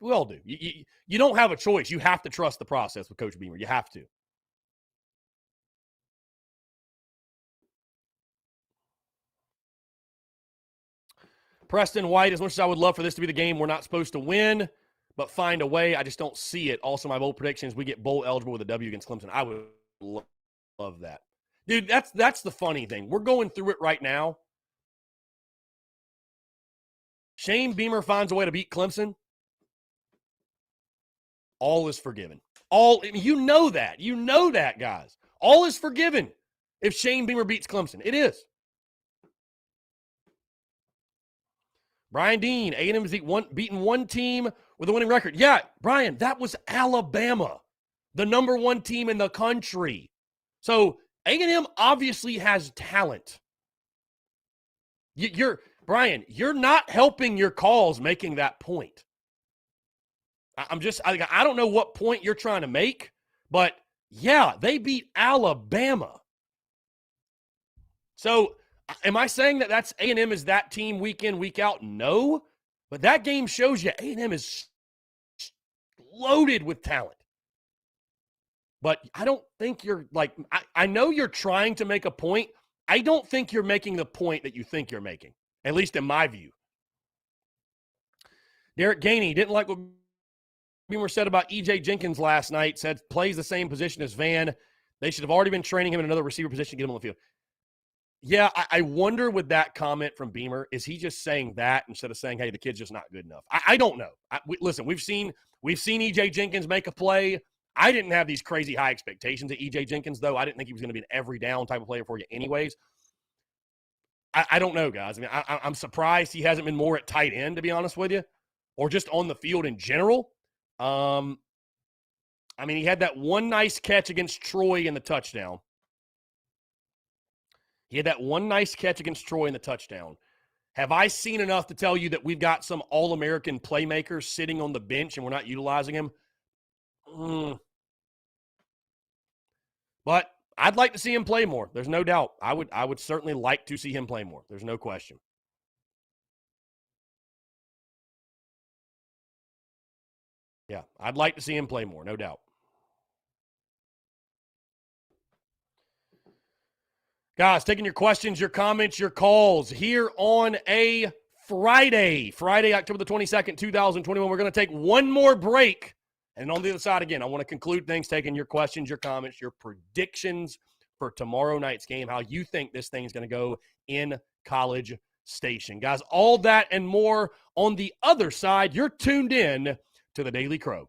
We all do. You don't have a choice. You have to trust the process with Coach Beamer. You have to. Preston White, as much as I would love for this to be the game we're not supposed to win, but find a way, I just don't see it. Also, my bold predictions, we get bowl eligible with a W against Clemson. I would love that. Dude, that's the funny thing. We're going through it right now. Shane Beamer finds a way to beat Clemson. All is forgiven. You know that. You know that, guys. All is forgiven if Shane Beamer beats Clemson. It is. Brian Dean, A&M has beaten one team with a winning record. Yeah, Brian, that was Alabama, the number one team in the country. So A&M obviously has talent. Brian, you're not helping your calls making that point. I don't know what point you're trying to make, but yeah, they beat Alabama. So am I saying that that's A&M is that team week in, week out? No, but that game shows you A&M is loaded with talent. But I don't think you're I know you're trying to make a point. I don't think you're making the point that you think you're making, at least in my view. Derek Gainey didn't like what Beamer said about E.J. Jenkins last night, said plays the same position as Van. They should have already been training him in another receiver position to get him on the field. Yeah, I wonder with that comment from Beamer, is he just saying that instead of saying, hey, the kid's just not good enough? I don't know. Listen, we've seen E.J. Jenkins make a play. I didn't have these crazy high expectations of E.J. Jenkins, though. I didn't think he was going to be an every down type of player for you anyways. I don't know, guys. I mean, I'm surprised he hasn't been more at tight end, to be honest with you, or just on the field in general. I mean, he had that one nice catch against Troy in the touchdown. Have I seen enough to tell you that we've got some All-American playmakers sitting on the bench and we're not utilizing him? But I'd like to see him play more. There's no doubt. I would certainly like to see him play more. There's no question. Yeah, I'd like to see him play more, no doubt. Guys, taking your questions, your comments, your calls here on a Friday, October the 22nd, 2021. We're going to take one more break. And on the other side, again, I want to conclude things, taking your questions, your comments, your predictions for tomorrow night's game, how you think this thing's going to go in College Station. Guys, all that and more on the other side. You're tuned in to the Daily Crow.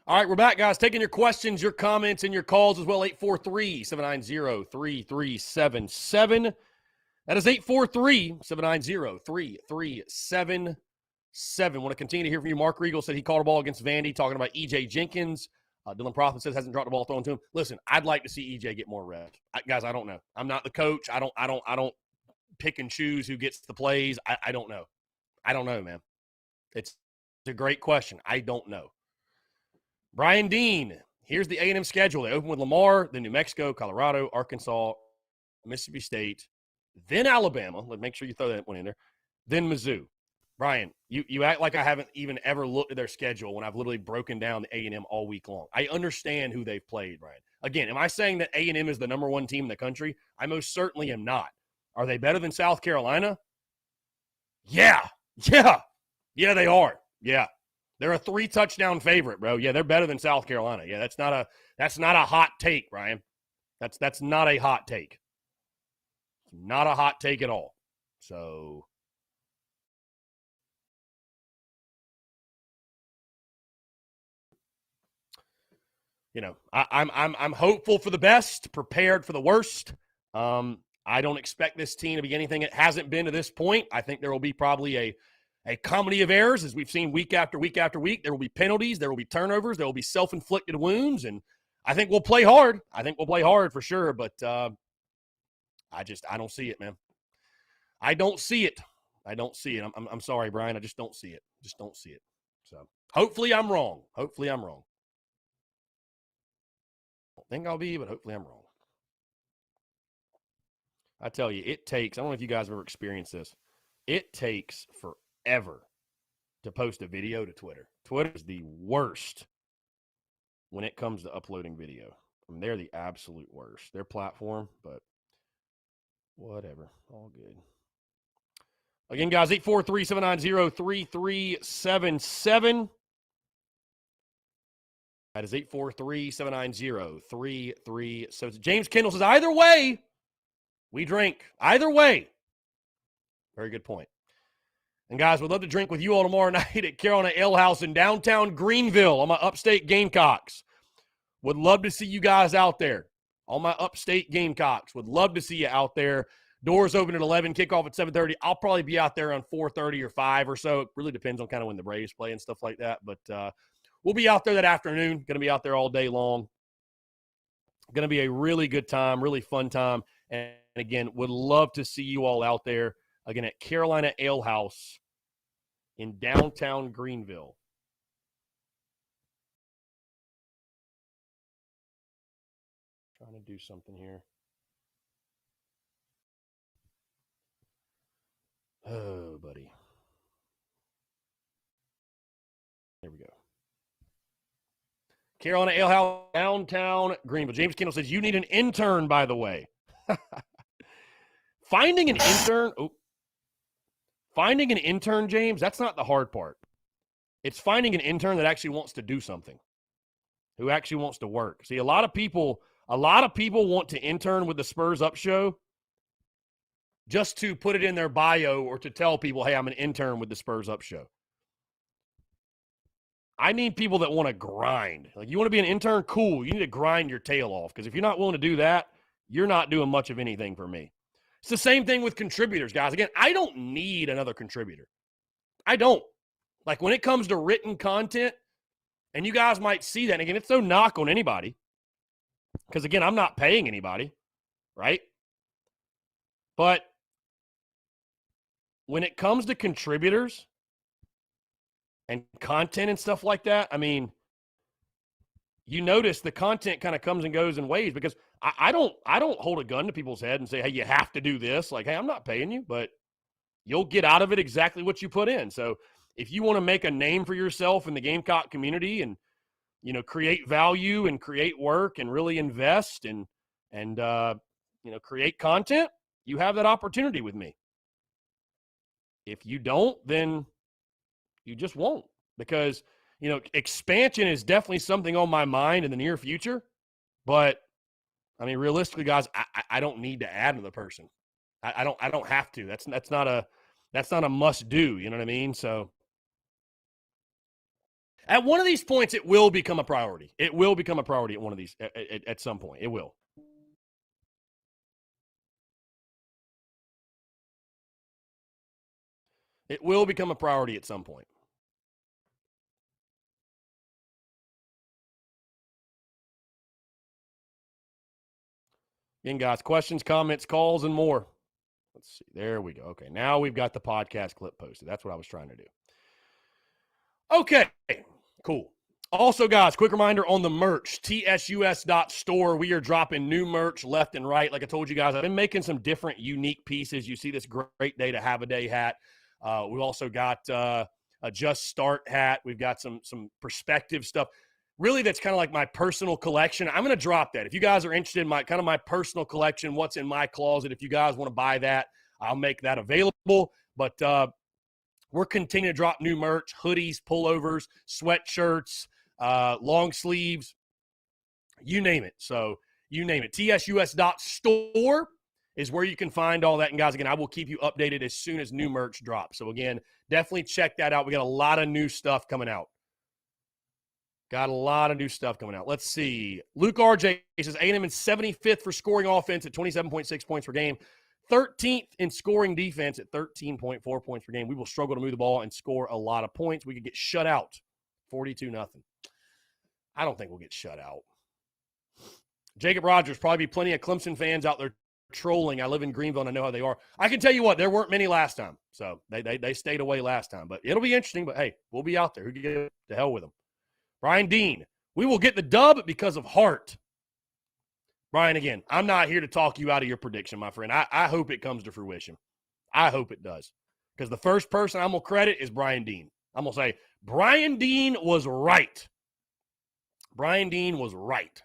All right, we're back, guys. Taking your questions, your comments, and your calls as well. 843-790-3377. That is 843-790-3377. Want to continue to hear from you. Mark Regal said he caught a ball against Vandy, talking about E.J. Jenkins. Dylan Prothman says hasn't dropped the ball thrown to him. Listen, I'd like to see E.J. get more reps. Guys, I don't know. I'm not the coach. I don't pick and choose who gets the plays. I don't know. I don't know, man. It's a great question. I don't know. Brian Dean, here's the A&M schedule. They open with Lamar, then New Mexico, Colorado, Arkansas, Mississippi State, then Alabama. Let's make sure you throw that one in there. Then Mizzou. Brian, you act like I haven't even ever looked at their schedule when I've literally broken down the A&M all week long. I understand who they've played, Brian. Again, am I saying that A&M is the number one team in the country? I most certainly am not. Are they better than South Carolina? Yeah, they are. Yeah. They're a 3-touchdown favorite, bro. Yeah, they're better than South Carolina. Yeah, that's not a hot take, Brian. That's not a hot take. Not a hot take at all. So I'm hopeful for the best, prepared for the worst. I don't expect this team to be anything it hasn't been to this point. I think there will be probably a comedy of errors, as we've seen week after week after week. There will be penalties. There will be turnovers. There will be self-inflicted wounds. And I think we'll play hard. I think we'll play hard for sure. But I don't see it, man. I don't see it. I'm sorry, Brian. I just don't see it. So hopefully I'm wrong. I don't think I'll be, but hopefully I'm wrong. I tell you, it takes, I don't know if you guys have ever experienced this. It takes forever to post a video to Twitter. Twitter is the worst when it comes to uploading video. I mean, they're the absolute worst. Their platform, but whatever. All good. Again, guys, 843-790-3377. That is 843-790-3377. James Kendall says, either way, we drink. Either way. Very good point. And, guys, we'd love to drink with you all tomorrow night at Carolina Ale House in downtown Greenville on my upstate Gamecocks. Would love to see you guys out there. All my upstate Gamecocks. Would love to see you out there. Doors open at 11, kickoff at 7:30. I'll probably be out there on 4:30 or 5 or so. It really depends on kind of when the Braves play and stuff like that. But we'll be out there that afternoon. Going to be out there all day long. Going to be a really good time, really fun time. And, again, would love to see you all out there, again, at Carolina Ale House in downtown Greenville. Trying to do something here. Oh, buddy. There we go. Carolina Ale House, downtown Greenville. James Kendall says, you need an intern, by the way. Finding an intern, James, that's not the hard part. It's finding an intern that actually wants to do something, who actually wants to work. See, a lot of people want to intern with the Spurs Up Show just to put it in their bio or to tell people, hey, I'm an intern with the Spurs Up Show. I need people that want to grind. Like, you want to be an intern? Cool. You need to grind your tail off, because if you're not willing to do that, you're not doing much of anything for me. It's the same thing with contributors, guys. Again, I don't need another contributor. I don't. Like, when it comes to written content, and you guys might see that, and again, it's no knock on anybody, because, again, I'm not paying anybody, right? But when it comes to contributors and content and stuff like that, I mean, you notice the content kind of comes and goes in waves, because I don't hold a gun to people's head and say, hey, you have to do this. Like, hey, I'm not paying you, but you'll get out of it exactly what you put in. So if you want to make a name for yourself in the Gamecock community and, create value and create work and really invest and create content, you have that opportunity with me. If you don't, then you just won't, because, expansion is definitely something on my mind in the near future. But I mean, realistically, guys, I don't need to add another person. I don't have to. That's not a must do. You know what I mean? So At one of these points, it will become a priority. It will become a priority at one of these at some point. It will. It will become a priority at some point. Again, guys, questions, comments, calls, and more. Let's see. There we go. Okay, now we've got the podcast clip posted. That's what I was trying to do. Okay, cool. Also, guys, quick reminder on the merch, tsus.store. We are dropping new merch left and right. Like I told you guys, I've been making some different unique pieces. You see this great day to have a day hat. We've also got a Just Start hat. We've got some perspective stuff. Really, that's kind of like my personal collection. I'm going to drop that. If you guys are interested in my personal collection, what's in my closet, if you guys want to buy that, I'll make that available. But we're continuing to drop new merch, hoodies, pullovers, sweatshirts, long sleeves, you name it. So you name it. tsus.store is where you can find all that. And guys, again, I will keep you updated as soon as new merch drops. So again, definitely check that out. We got a lot of new stuff coming out. Got a lot of new stuff coming out. Let's see. Luke RJ says A&M in 75th for scoring offense at 27.6 points per game. 13th in scoring defense at 13.4 points per game. We will struggle to move the ball and score a lot of points. We could get shut out 42-0. I don't think we'll get shut out. Jacob Rogers, probably be plenty of Clemson fans out there trolling. I live in Greenville and I know how they are. I can tell you what, there weren't many last time. So they stayed away last time. But it'll be interesting. But, hey, we'll be out there. Who can get to hell with them? Brian Dean, we will get the dub because of heart. Brian, again, I'm not here to talk you out of your prediction, my friend. I hope it comes to fruition. I hope it does. Because the first person I'm going to credit is Brian Dean. I'm going to say, Brian Dean was right. Brian Dean was right.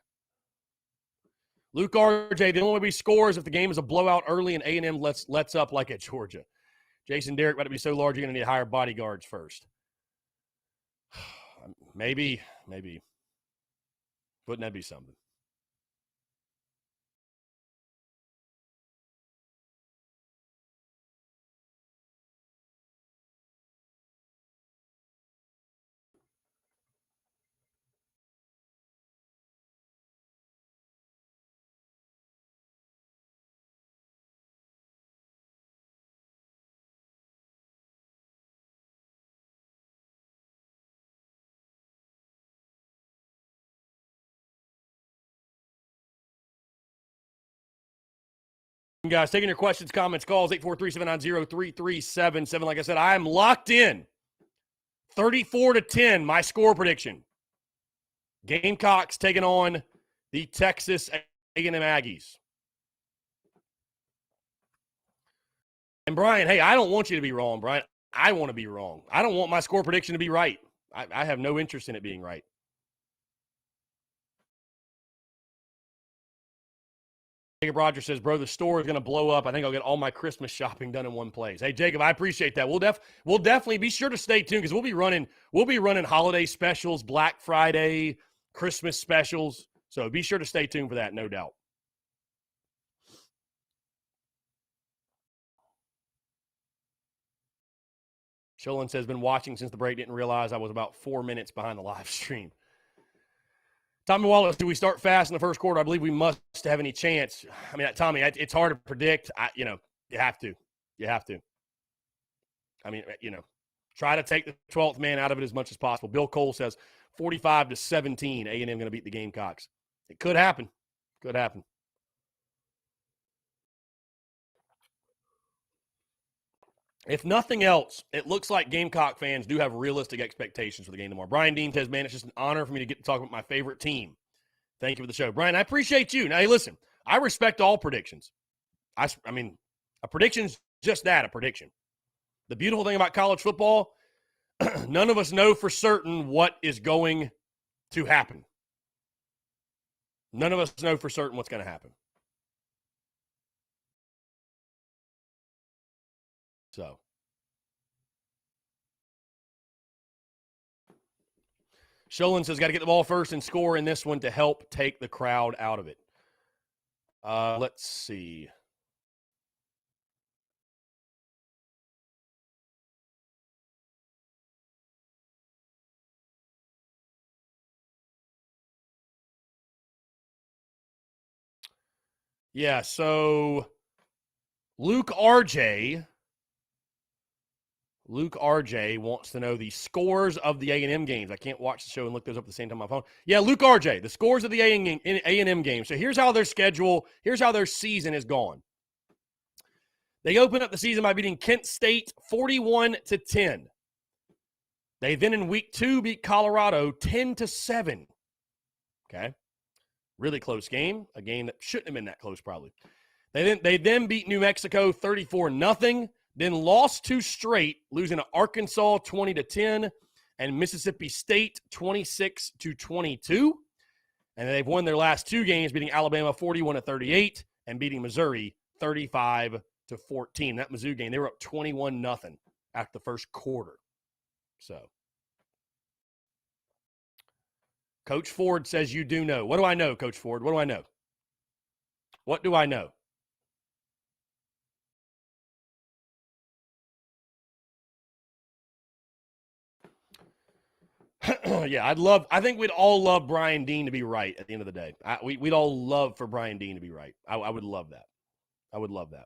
Luke RJ, the only way we score is if the game is a blowout early and A&M lets up like at Georgia. Jason Derrick, about to be so large, you're going to need to hire bodyguards first. Maybe. Wouldn't that be something? Guys, taking your questions, comments, calls, 843-790-3377. Like I said, I am locked in. 34-10, my score prediction. Gamecocks taking on the Texas A&M Aggies. And Brian, hey, I don't want you to be wrong, Brian. I want to be wrong. I don't want my score prediction to be right. I have no interest in it being right. Jacob Rogers says, bro, the store is going to blow up. I think I'll get all my Christmas shopping done in one place. Hey, Jacob, I appreciate that. We'll definitely be sure to stay tuned because we'll be running holiday specials, Black Friday, Christmas specials. So be sure to stay tuned for that, no doubt. Sholin says, been watching since the break, didn't realize I was about 4 minutes behind the live stream. Tommy Wallace, do we start fast in the first quarter? I believe we must have any chance. I mean, Tommy, it's hard to predict. You have to. You have to. I mean, try to take the 12th man out of it as much as possible. Bill Cole says 45-17, A&M going to beat the Gamecocks. It could happen. Could happen. If nothing else, it looks like Gamecock fans do have realistic expectations for the game tomorrow. Brian Dean says, man, it's just an honor for me to get to talk about my favorite team. Thank you for the show. Brian, I appreciate you. Now, hey, listen, I respect all predictions. I mean, a prediction's just that, a prediction. The beautiful thing about college football, none of us know for certain what is going to happen. None of us know for certain what's going to happen. So, Sholin says, got to get the ball first and score in this one to help take the crowd out of it. Let's see. Yeah, so Luke RJ wants to know the scores of the A&M games. I can't watch the show and look those up at the same time on my phone. Yeah, Luke RJ, the scores of the A&M games. So here's how their schedule, here's how their season is gone. They open up the season by beating Kent State 41-10. They then in week 2 beat Colorado 10-7. Okay. Really close game, a game that shouldn't have been that close probably. They then beat New Mexico 34-0, then lost 2 straight, losing to Arkansas 20-10 and Mississippi State 26-22. And they've won their last 2 games, beating Alabama 41-38 and beating Missouri 35-14. That Mizzou game, they were up 21-0 after the first quarter. So, Coach Ford says you do know. What do I know, Coach Ford? What do I know? What do I know? Yeah, I think we'd all love Brian Dean to be right at the end of the day. We'd all love for Brian Dean to be right. I would love that. I would love that.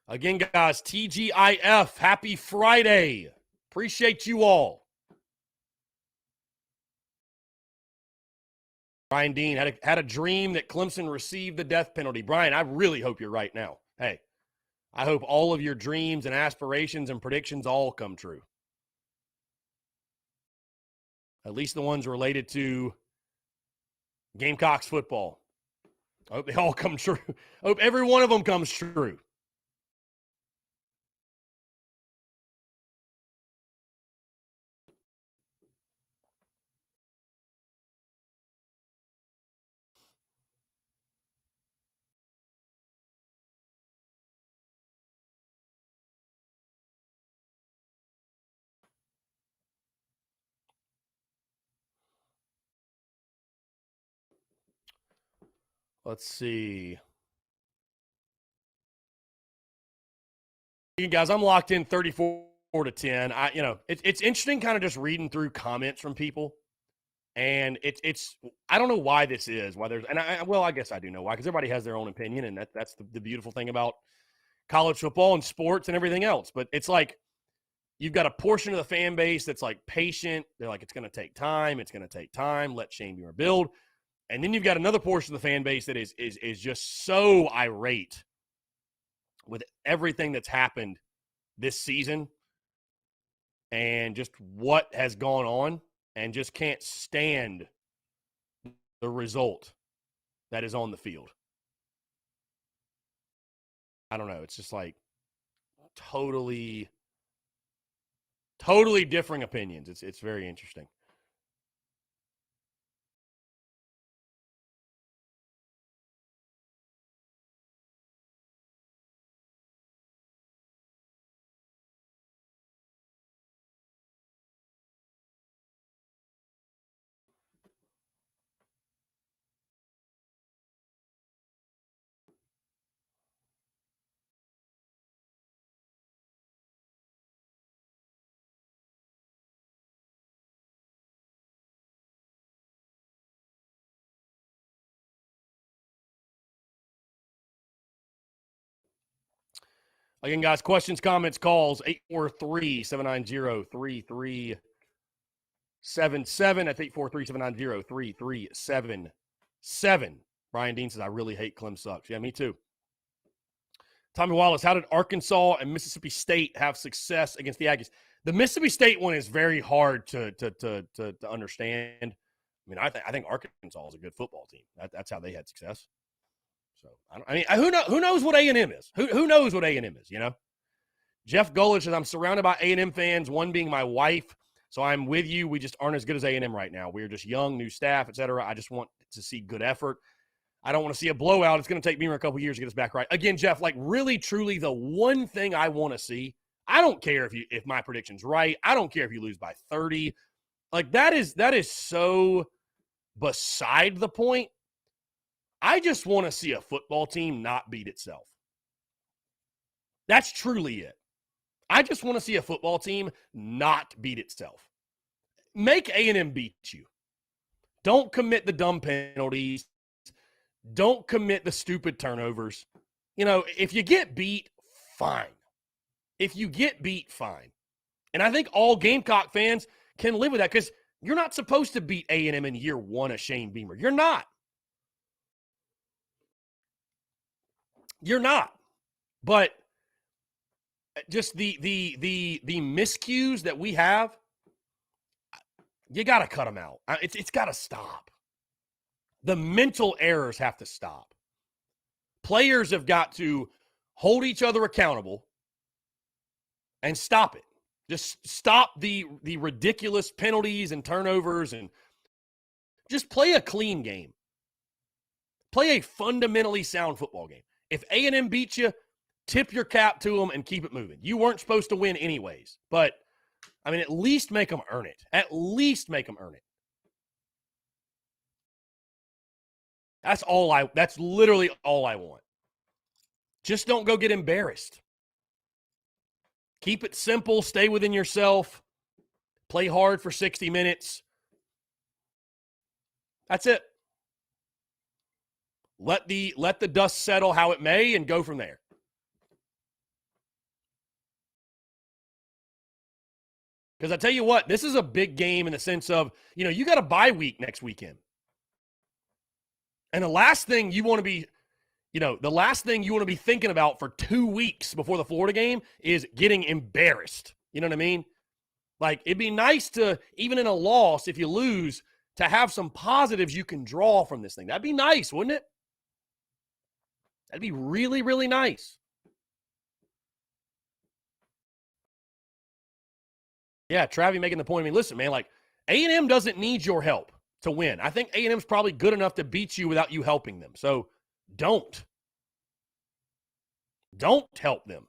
Again, guys, TGIF, happy Friday. Appreciate you all. Brian Dean had a dream that Clemson received the death penalty. Brian, I really hope you're right now. Hey, I hope all of your dreams and aspirations and predictions all come true. At least the ones related to Gamecocks football. I hope they all come true. I hope every one of them comes true. Let's see. You guys, I'm locked in 34-10. It's interesting kind of just reading through comments from people. And it's I don't know why this is, why there's, and I guess I do know why, because everybody has their own opinion, and that's the beautiful thing about college football and sports and everything else. But it's like you've got a portion of the fan base that's like patient. They're like, it's going to take time. It's going to take time. Let Shane Beamer build. And then you've got another portion of the fan base that is just so irate with everything that's happened this season and just what has gone on, and just can't stand the result that is on the field. I don't know. It's just like totally differing opinions. It's very interesting. Again, guys, questions, comments, calls, 843-790-3377. That's 843-790-3377. Brian Dean says, I really hate Clem sucks. Yeah, me too. Tommy Wallace, how did Arkansas and Mississippi State have success against the Aggies? The Mississippi State one is very hard to understand. I mean, I think Arkansas is a good football team. That's how they had success. So who knows what A&M is? Who knows what A&M is? You know. Jeff Gullich says, I'm surrounded by A&M fans. One being my wife. So I'm with you. We just aren't as good as A&M right now. We're just young, new staff, etc. I just want to see good effort. I don't want to see a blowout. It's going to take Beamer a couple years to get us back right. Again, Jeff, like really, truly, the one thing I want to see. I don't care if my prediction's right. I don't care if you lose by 30. Like that is so beside the point. I just want to see a football team not beat itself. That's truly it. I just want to see a football team not beat itself. Make A&M beat you. Don't commit the dumb penalties. Don't commit the stupid turnovers. You know, if you get beat, fine. If you get beat, fine. And I think all Gamecock fans can live with that because you're not supposed to beat A&M in year one of Shane Beamer. You're not. You're not. But just the miscues that we have, you got to cut them out. It's got to stop. The mental errors have to stop. Players have got to hold each other accountable and stop it. Just stop the ridiculous penalties and turnovers and just play a clean game. Play a fundamentally sound football game. If A&M beats you, tip your cap to them and keep it moving. You weren't supposed to win anyways, but I mean, at least make them earn it. At least make them earn it. That's literally all I want. Just don't go get embarrassed. Keep it simple. Stay within yourself. Play hard for 60 minutes. That's it. Let the dust settle how it may and go from there. Because I tell you what, this is a big game in the sense of, you know, you got a bye week next weekend. And the last thing you want to be thinking about for 2 weeks before the Florida game is getting embarrassed. You know what I mean? Like, it'd be nice to, even in a loss, if you lose, to have some positives you can draw from this thing. That'd be nice, wouldn't it? That'd be really, really nice. Yeah, Travie making the point. I mean, listen, man, like, A&M doesn't need your help to win. I think A&M's probably good enough to beat you without you helping them. So don't help them.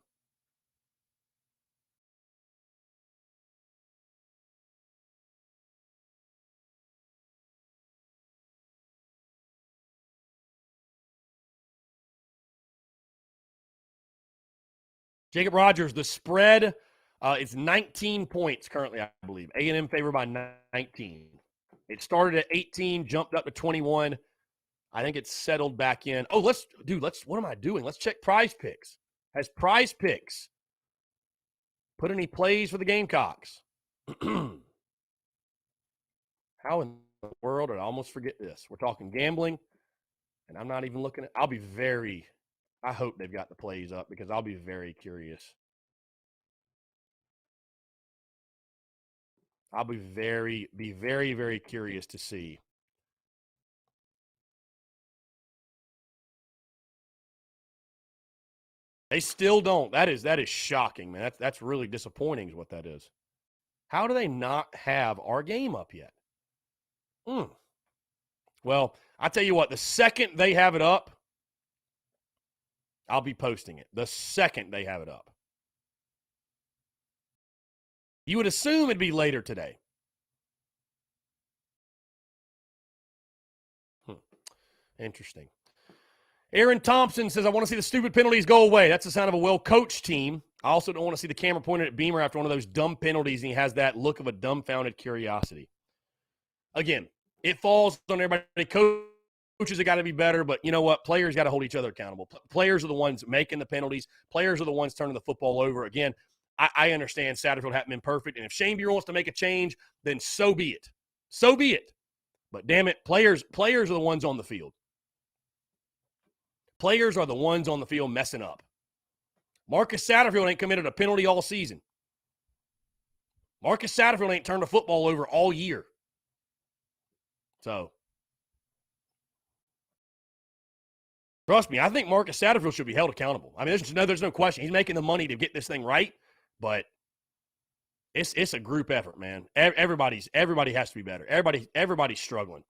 Jacob Rogers, the spread is 19 points currently, I believe. A&M favored by 19. It started at 18, jumped up to 21. I think it's settled back in. Oh, what am I doing? Let's check Prize Picks. Has Prize Picks put any plays for the Gamecocks? How in the world did I almost forget this? We're talking gambling, and I'm not even looking at – I hope they've got the plays up because I'll be very curious. I'll be very, very curious to see. They still don't. That is shocking, man. That's really disappointing is what that is. How do they not have our game up yet? Well, I tell you what, the second they have it up, I'll be posting it. The second they have it up. You would assume it'd be later today. Interesting. Aaron Thompson says, I want to see the stupid penalties go away. That's the sign of a well-coached team. I also don't want to see the camera pointed at Beamer after one of those dumb penalties, and he has that look of a dumbfounded curiosity. Again, it falls on everybody. Coaches have got to be better, but you know what? Players got to hold each other accountable. Players are the ones making the penalties. Players are the ones turning the football over. Again, I understand Satterfield hadn't been perfect, and if Shane Beamer wants to make a change, then so be it. So be it. But damn it, players are the ones on the field. Players are the ones on the field messing up. Marcus Satterfield ain't committed a penalty all season. Marcus Satterfield ain't turned the football over all year. So, trust me, I think Marcus Satterfield should be held accountable. I mean, there's no question. He's making the money to get this thing right, but it's a group effort, man. Everybody has to be better. Everybody's struggling.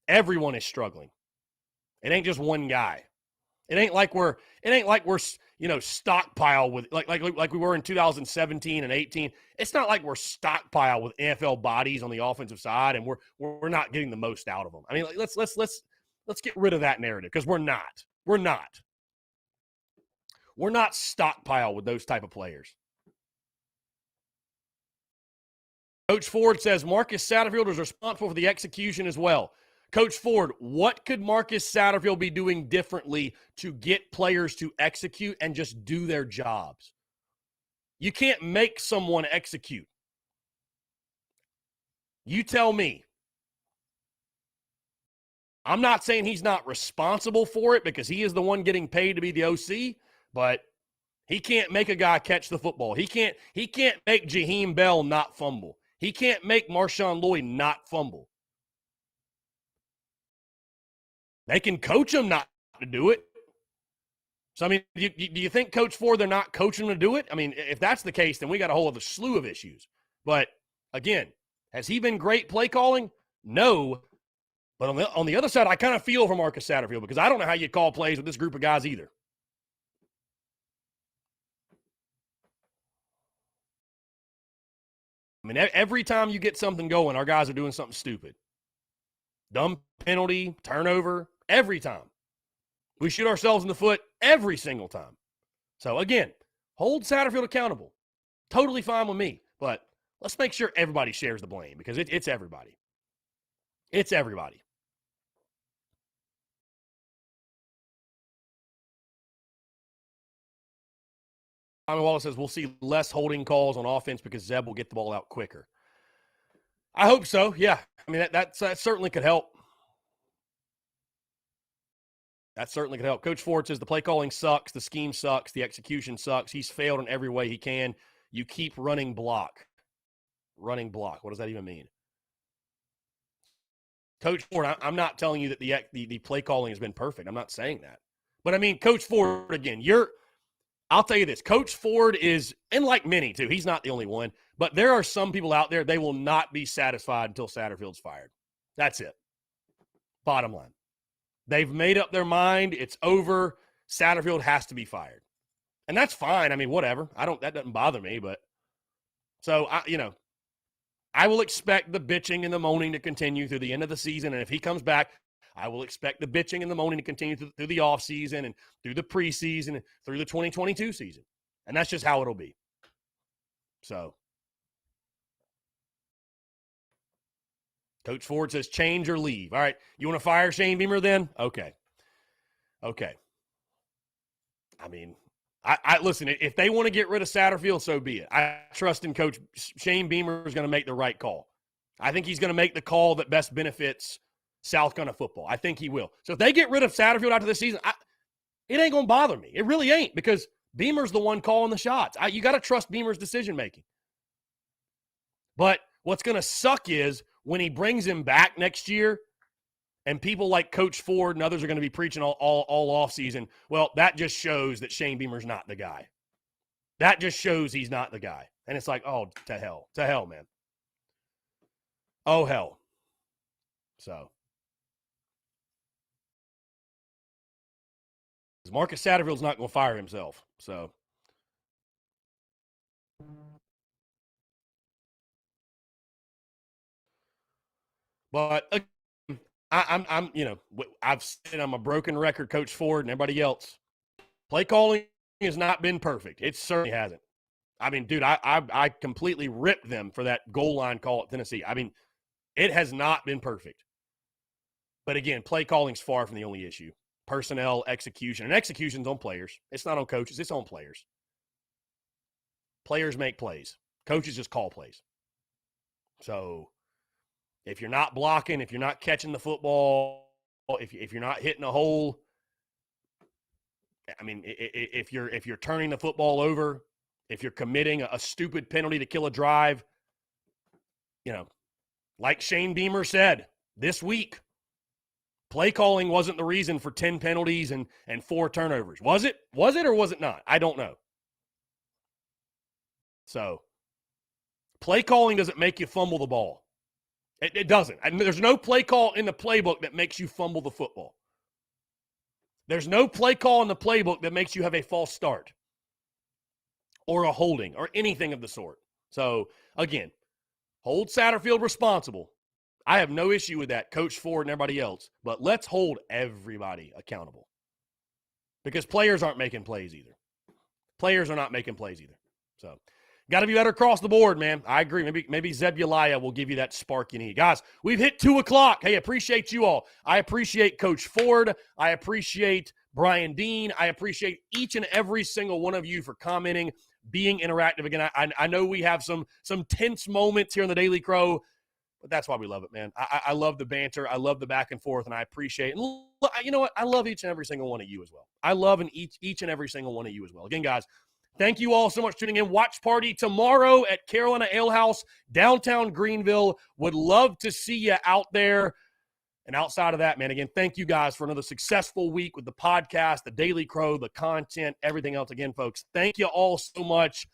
Everyone is struggling. It ain't just one guy. It ain't like we're stockpile with like we were in 2017 and 18. It's not like we're stockpile with NFL bodies on the offensive side and we're not getting the most out of them. I mean, let's get rid of that narrative because we're not. We're not stockpile with those type of players. Coach Ford says Marcus Satterfield is responsible for the execution as well. Coach Ford, what could Marcus Satterfield be doing differently to get players to execute and just do their jobs? You can't make someone execute. You tell me. I'm not saying he's not responsible for it because he is the one getting paid to be the OC, but he can't make a guy catch the football. He can't make Jaheim Bell not fumble. He can't make Marshawn Lloyd not fumble. They can coach him not to do it. So, I mean, do you think Coach Ford, they're not coaching him to do it? I mean, if that's the case, then we got a whole other slew of issues. But, again, has he been great play calling? No. But on the other side, I kind of feel for Marcus Satterfield because I don't know how you call plays with this group of guys either. I mean, every time you get something going, our guys are doing something stupid. Dumb penalty, turnover, every time. We shoot ourselves in the foot every single time. So, again, hold Satterfield accountable. Totally fine with me. But let's make sure everybody shares the blame because it's everybody. It's everybody. Tommy Wallace says we'll see less holding calls on offense because Zeb will get the ball out quicker. I hope so, yeah. I mean, that certainly could help. That certainly could help. Coach Ford says the play calling sucks, the scheme sucks, the execution sucks. He's failed in every way he can. You keep running block. Running block. What does that even mean? Coach Ford, I'm not telling you that the play calling has been perfect. I'm not saying that. But, I mean, Coach Ford, again, I'll tell you this. Coach Ford is, and like many too, he's not the only one, but there are some people out there, they will not be satisfied until Satterfield's fired. That's it. Bottom line. They've made up their mind. It's over. Satterfield has to be fired. And that's fine. I mean, whatever. That doesn't bother me, but so I will expect the bitching and the moaning to continue through the end of the season. And if he comes back, I will expect the bitching and the moaning to continue through the offseason and through the preseason and through the 2022 season. And that's just how it'll be. So, Coach Ford says change or leave. All right, you want to fire Shane Beamer then? Okay. I mean, I listen, if they want to get rid of Satterfield, so be it. I trust in Coach Shane Beamer is going to make the right call. I think he's going to make the call that best benefits South Carolina football. I think he will. So if they get rid of Satterfield after this season, it ain't going to bother me. It really ain't because Beamer's the one calling the shots. You got to trust Beamer's decision-making. But what's going to suck is when he brings him back next year and people like Coach Ford and others are going to be preaching all offseason, well, that just shows that Shane Beamer's not the guy. That just shows he's not the guy. And it's like, oh, to hell, man. Oh, hell. So. Marcus Satterfield's not going to fire himself. So. But I've said I'm a broken record, Coach Ford and everybody else. Play calling has not been perfect. It certainly hasn't. I mean, dude, I completely ripped them for that goal line call at Tennessee. I mean, it has not been perfect. But again, play calling's far from the only issue. Personnel, execution. And execution's on players. It's not on coaches. It's on players. Players make plays. Coaches just call plays. So if you're not blocking, if you're not catching the football, if you're not hitting a hole, I mean, if you're turning the football over, if you're committing a stupid penalty to kill a drive, like Shane Beamer said this week, play calling wasn't the reason for 10 penalties and 4 turnovers. Was it? Was it or was it not? I don't know. So, play calling doesn't make you fumble the ball. It doesn't. I mean, there's no play call in the playbook that makes you fumble the football. There's no play call in the playbook that makes you have a false start or a holding or anything of the sort. So, again, hold Satterfield responsible. I have no issue with that, Coach Ford and everybody else. But let's hold everybody accountable. Because players aren't making plays either. Players are not making plays either. So, Got to be better across the board, man. I agree. Maybe Zebulaya will give you that spark you need. Guys, we've hit 2 o'clock. Hey, appreciate you all. I appreciate Coach Ford. I appreciate Brian Dean. I appreciate each and every single one of you for commenting, being interactive. Again, I know we have some tense moments here in the Daily Crow, but that's why we love it, man. I love the banter. I love the back and forth, and I appreciate it. And you know what? I love each and every single one of you as well. I love each and every single one of you as well. Again, guys, thank you all so much for tuning in. Watch party tomorrow at Carolina Ale House, downtown Greenville. Would love to see you out there. And outside of that, man, again, thank you guys for another successful week with the podcast, the Daily Crow, the content, everything else. Again, folks, thank you all so much.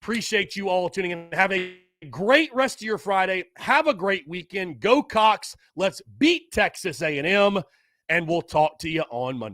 Appreciate you all tuning in. Have a great rest of your Friday. Have a great weekend. Go Cox. Let's beat Texas A&M, and we'll talk to you on Monday.